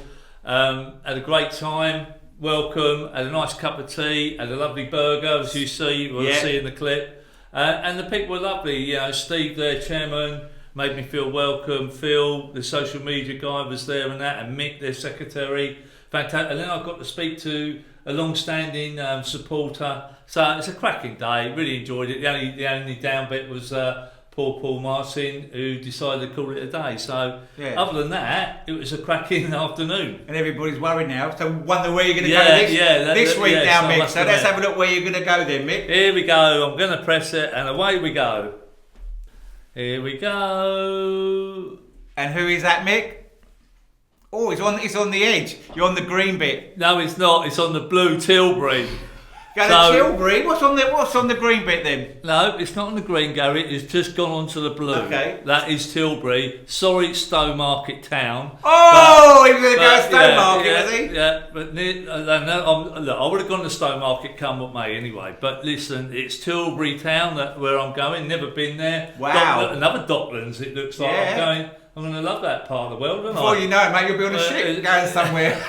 Had a great time, welcome, had a nice cup of tea, had a lovely burger, as you see, we'll see in the clip. And the people were lovely, you know, Steve, their chairman, made me feel welcome. Phil, the social media guy, was there and that, and Mick, their secretary. Fantastic. And then I got to speak to a long-standing supporter. So it's a cracking day. Really enjoyed it. The only down bit was poor Paul Martin, who decided to call it a day. So other than that, it was a cracking afternoon. And everybody's worried now. So wonder where you're going to go this week now, Mick. So let's have a look where you're going to go then, Mick. Here we go. I'm going to press it, and away we go. Here we go. And who is that, Mick? Oh, it's on the edge. You're on the green bit. No, it's not. It's on the blue Tilbury. Go to Tilbury. What's on the green bit then? No, it's not on the green, Gary. It's just gone onto the blue. Okay. That is Tilbury. Sorry, Stowmarket Town. Oh, he was going to go to Stowmarket, was he? Yeah, but look, I would have gone to Stowmarket come what may anyway. But listen, it's Tilbury Town where I'm going. Never been there. Wow. Another Docklands. It looks like I'm going to love that part of the world, aren't I? Before you know it, mate, you'll be on a ship going somewhere.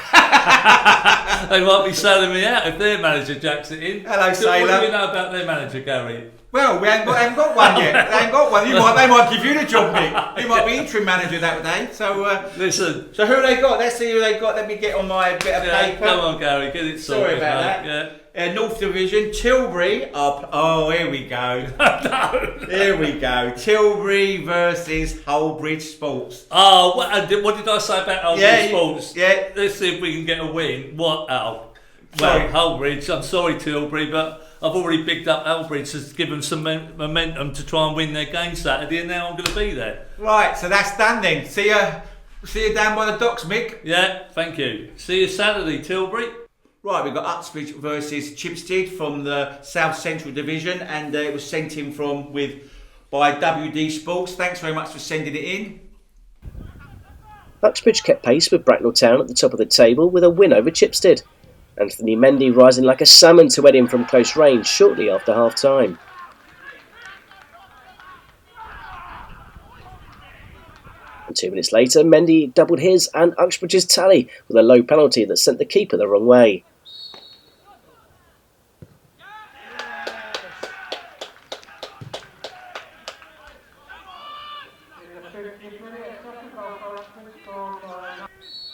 They might be selling me out if their manager jacks it in. Hello, so sailor. What do you know about their manager, Gary? Well, we haven't got one yet. They ain't got one. They might give you the job, Nick. You might be interim manager that day. So listen. So who they got? Let's see who they got. Let me get on my bit of paper. Come on, Gary, get it sorted. Sorry about that. North Division, Tilbury. Oh, here we go. No. Here we go. Tilbury versus Hullbridge Sports. Oh, what did I say about Hullbridge Sports? Yeah. Let's see if we can get a win. What? Oh, Sorry. well, Hullbridge. I'm sorry, Tilbury, but I've already picked up Hullbridge to give them some momentum to try and win their game Saturday, and now I'm going to be there. Right, so that's done then. See you down by the docks, Mick. Yeah, thank you. See you Saturday, Tilbury. Right, we've got Uxbridge versus Chipstead from the South Central Division, and it was sent in by WD Sports. Thanks very much for sending it in. Uxbridge kept pace with Bracknell Town at the top of the table with a win over Chipstead. Anthony Mendy rising like a salmon to head in from close range shortly after half-time. And 2 minutes later, Mendy doubled his and Uxbridge's tally with a low penalty that sent the keeper the wrong way.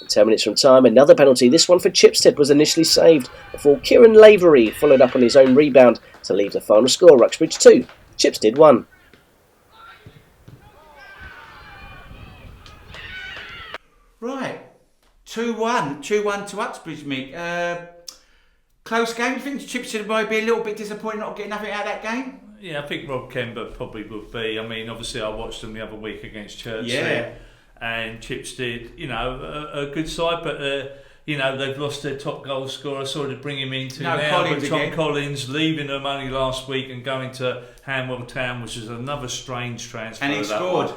And 10 minutes from time, another penalty, this one for Chipstead, was initially saved before Kieran Lavery followed up on his own rebound to leave the final score Uxbridge 2, Chipstead 1. Right, 2-1 to Uxbridge, Mick. Close game. Do you think Chipstead might be a little bit disappointed not getting nothing out of that game? Yeah, I think Rob Kember probably would be. I mean, obviously I watched them the other week against Church. Yeah. And Chipstead, a good side, but they've lost their top goal scorer. Sort of bring him into now. Collins but Tom again. Collins leaving them only last week and going to Hanwell Town, which is another strange transfer. And he scored.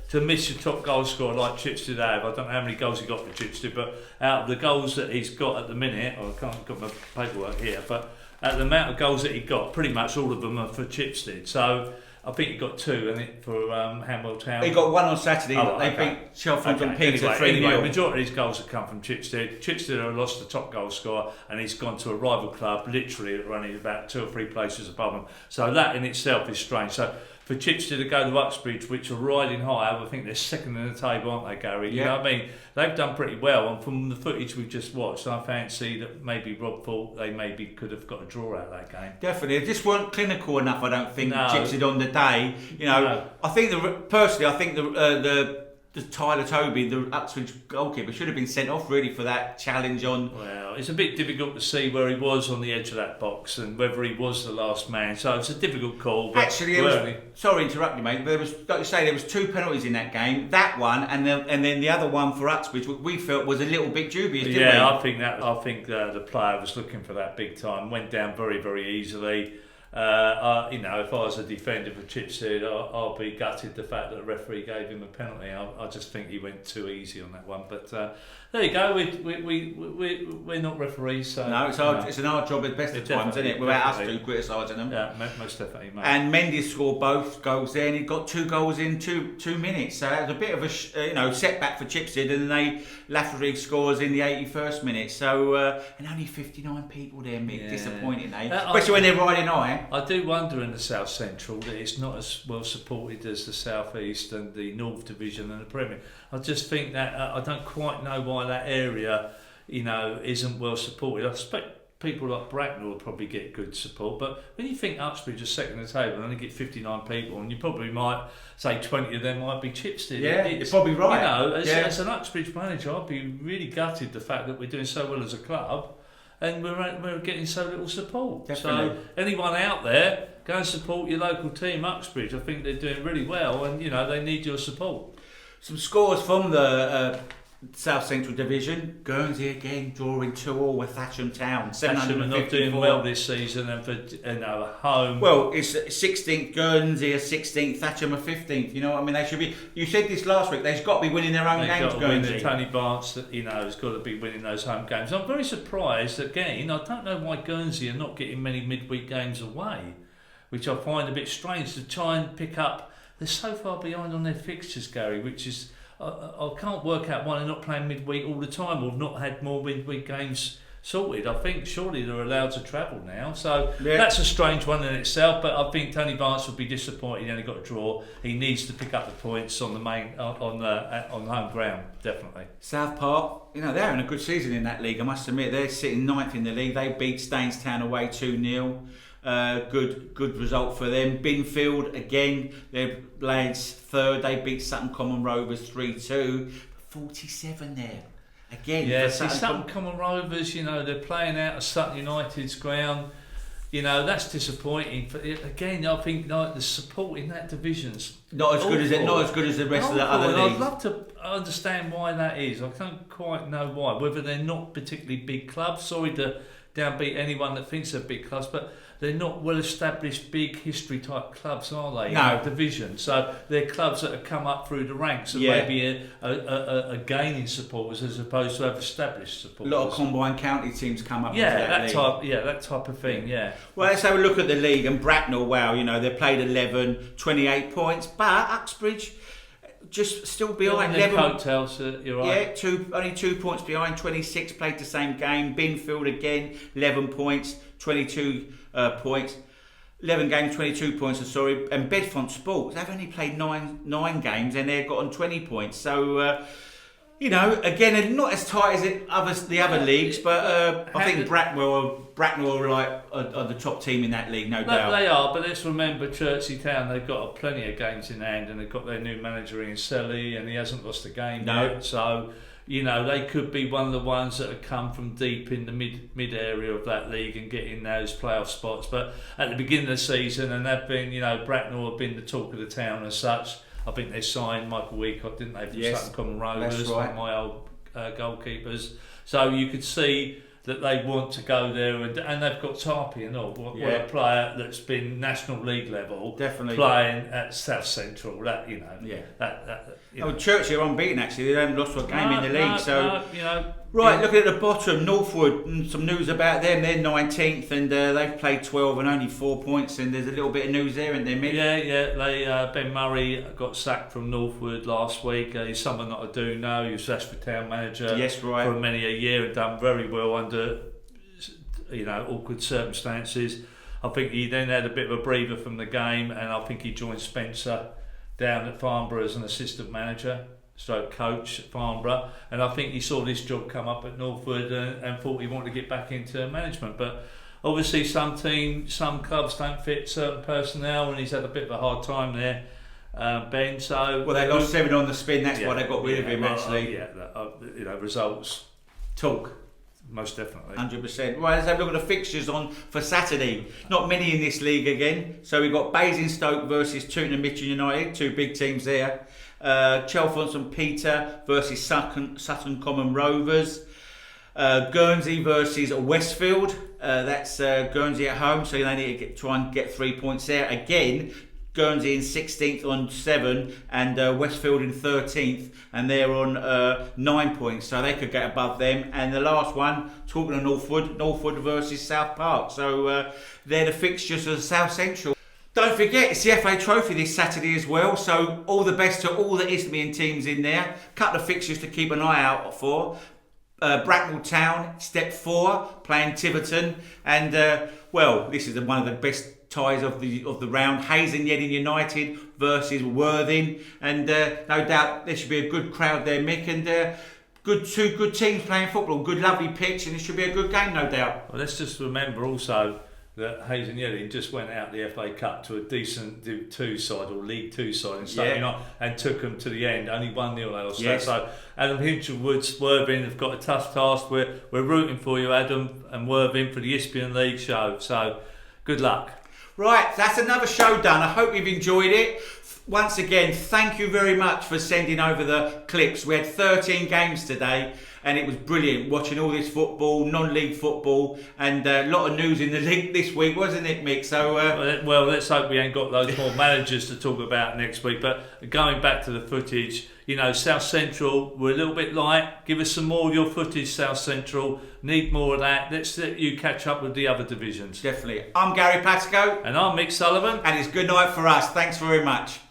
To miss your top goal scorer like Chipstead have, I don't know how many goals he got for Chipstead, but out of the goals that he's got at the minute, I can't got my paperwork here, but at the amount of goals that he got, pretty much all of them are for Chipstead. So I think he got 2, and it for Hanwell Town. He got 1 on Saturday. They beat Shelford and Peter 3-0. Anyway, majority of his goals have come from Chipstead. Chipstead have lost the top goal scorer, and he's gone to a rival club, literally running about 2 or 3 places above him. So that in itself is strange. So for Chipstead to go to Uxbridge, which are riding high, I think they're second in the table, aren't they, Gary? You know what I mean? They've done pretty well, and from the footage we've just watched, I fancy that maybe Rob thought they maybe could have got a draw out of that game. Definitely, they just weren't clinical enough. I don't think Chipstead on the day. I think the Tyler Toby, the Uxbridge goalkeeper, should have been sent off really for that challenge on. Well, it's a bit difficult to see where he was on the edge of that box and whether he was the last man. So it's a difficult call. But actually, sorry to interrupt you, mate. But there was, like you say, there was 2 penalties in that game. That one, and then the other one for Uxbridge, we felt was a little bit dubious. Didn't we? I think the player was looking for that big time. Went down very, very easily. If I was a defender for Chipstead, I'll be gutted the fact that the referee gave him a penalty. I just think he went too easy on that one. But there you go. We're not referees, so no, it's an hard job at best of times, isn't it? Without us two criticising them. Yeah, most definitely, mate. And Mendy scored both goals there, and he got 2 goals in 2 minutes. So that was a bit of a setback for Chipstead, and then Lafferty scores in the 81st minute. So and only 59 people there, Mick. Yeah. Disappointing, especially when they're riding high. I do wonder in the South Central that it's not as well supported as the South East and the North Division and the Premier. I just think that I don't quite know why that area, isn't well supported. I expect people like Bracknell will probably get good support, but when you think Uxbridge is second in the table and only get 59 people, and you probably might say 20 of them might be Chipstead. Yeah, you're probably right. As an Uxbridge manager, I'd be really gutted the fact that we're doing so well as a club. And we're getting so little support. Definitely. So anyone out there, go and support your local team, Uxbridge. I think they're doing really well, and they need your support. Some scores from the South Central Division, Guernsey again drawing 2-2 with Thatcham Town. Thatcham are not doing well this season, and for home. Well, it's 16th Guernsey, are 16th, Thatcham are 15th. You know what I mean? They should be. You said this last week. They've got to be winning their own games. Guernsey. Tony Barnes, has got to be winning those home games. I'm very surprised again. I don't know why Guernsey are not getting many midweek games away, which I find a bit strange to try and pick up. They're so far behind on their fixtures, Gary, which is. I can't work out why they're not playing midweek all the time, or have not had more midweek games sorted. I think surely they're allowed to travel now, so that's a strange one in itself. But I think Tony Barnes would be disappointed. He only got a draw. He needs to pick up the points on the main on home ground, definitely. South Park, they're having a good season in that league. I must admit, they're sitting 9th in the league. They beat Stainstown away 2-0. Good result for them. Binfield again, their lads 3rd. They beat Sutton Common Rovers 3-2. 47 there again. Yeah, Sutton Common Rovers. They're playing out of Sutton United's ground. That's disappointing. But again, I think the support in that division's not as good as the rest of the other leagues. I'd love to understand why that is. I don't quite know why. Whether they're not particularly big clubs. Sorry to downbeat anyone that thinks they're big clubs, but they're not well-established, big history type clubs, are they? No. In the division. So they're clubs that have come up through the ranks and maybe a gain in supporters as opposed to have established supporters. A lot of combined county teams come up into that league. That type of thing, yeah. Well, let's have a look at the league. And Bracknell, wow, they played 11, 28 points, but Uxbridge just still behind. 11 coattails, you're right. Yeah, only 2 points behind. 26 played the same game. Binfield again, 11 points, 22 points. 11 games, 22 points. And Bedfont Sports, they've only played nine games and they've got on 20 points. So. Again, they're not as tight as the other leagues, but I think Bracknell are the top team in that league, no doubt. They are, but let's remember Chertsey Town, they've got plenty of games in hand, and they've got their new manager in Selly, and he hasn't lost a game yet. So, they could be one of the ones that have come from deep in the mid area of that league and get in those playoff spots. But at the beginning of the season, and they've been, Bracknell have been the talk of the town as such. I think they signed Michael Weecott, didn't they, from Sutton Common Rovers, one of my old goalkeepers. So you could see that they want to go there, and they've got Tarpey and all. What a player that's been National League level, definitely playing at South Central. Chertsey are unbeaten actually. They haven't lost a game in the league. Looking at the bottom, Northwood. Some news about them. They're 19th, and they've played 12 and only 4 points. And there's a little bit of news there, isn't there, Mick? They Ben Murray got sacked from Northwood last week. He's someone that I do know. He was Ashford Town manager for many a year and done very well under awkward circumstances. I think he then had a bit of a breather from the game, and I think he joined Spencer down at Farnborough as an assistant manager. Coach at Farnborough, and I think he saw this job come up at Northwood and thought he wanted to get back into management. But obviously, some clubs don't fit certain personnel, and he's had a bit of a hard time there, Ben. So they lost 7 on the spin. That's why they got rid of him. Actually, results talk. Most definitely. 100%. Right, let's have a look at the fixtures on for Saturday. Not many in this league again. So we've got Basingstoke versus Tooting Mitchell United, 2 big teams there. Chalfont St Peter versus Sutton Common Rovers. Guernsey versus Westfield. That's Guernsey at home, so they need to try and get 3 points there. Again, Guernsey in 16th on 7 and Westfield in 13th, and they're on 9 points, so they could get above them. And the last one, talking of Northwood versus South Park. So they're the fixtures of South Central. Don't forget, it's the FA Trophy this Saturday as well, so all the best to all the Isthmian teams in there. Couple of fixtures to keep an eye out for. Bracknell Town, Step 4, playing Tiverton, and this is one of the best ties of the round. Hayes and Yeading United versus Worthing, and no doubt there should be a good crowd there, Mick, and two good teams playing football, good lovely pitch, and it should be a good game, no doubt. Well, let's just remember also that Hayes and Yeading just went out the FA Cup to a decent League 2 side and took them to the end. Only 1-0 they lost. Yes. So Adam Hinchelwood's Worthing have got a tough task. We're rooting for you, Adam, and Worthing for the Isthmian League show. So good luck. Right, that's another show done. I hope you've enjoyed it. once again, thank you very much for sending over the clips. We had 13 games today, and it was brilliant watching all this football, non-league football, and a lot of news in the league this week, wasn't it, Mick? So, well, let's hope we ain't got loads more managers to talk about next week. But going back to the footage, you know, South Central, we're a little bit light. Give us some more of your footage, South Central. Need more of that. Let's let you catch up with the other divisions. Definitely. I'm Gary Pascoe. And I'm Mick Sullivan. And it's good night for us. Thanks very much.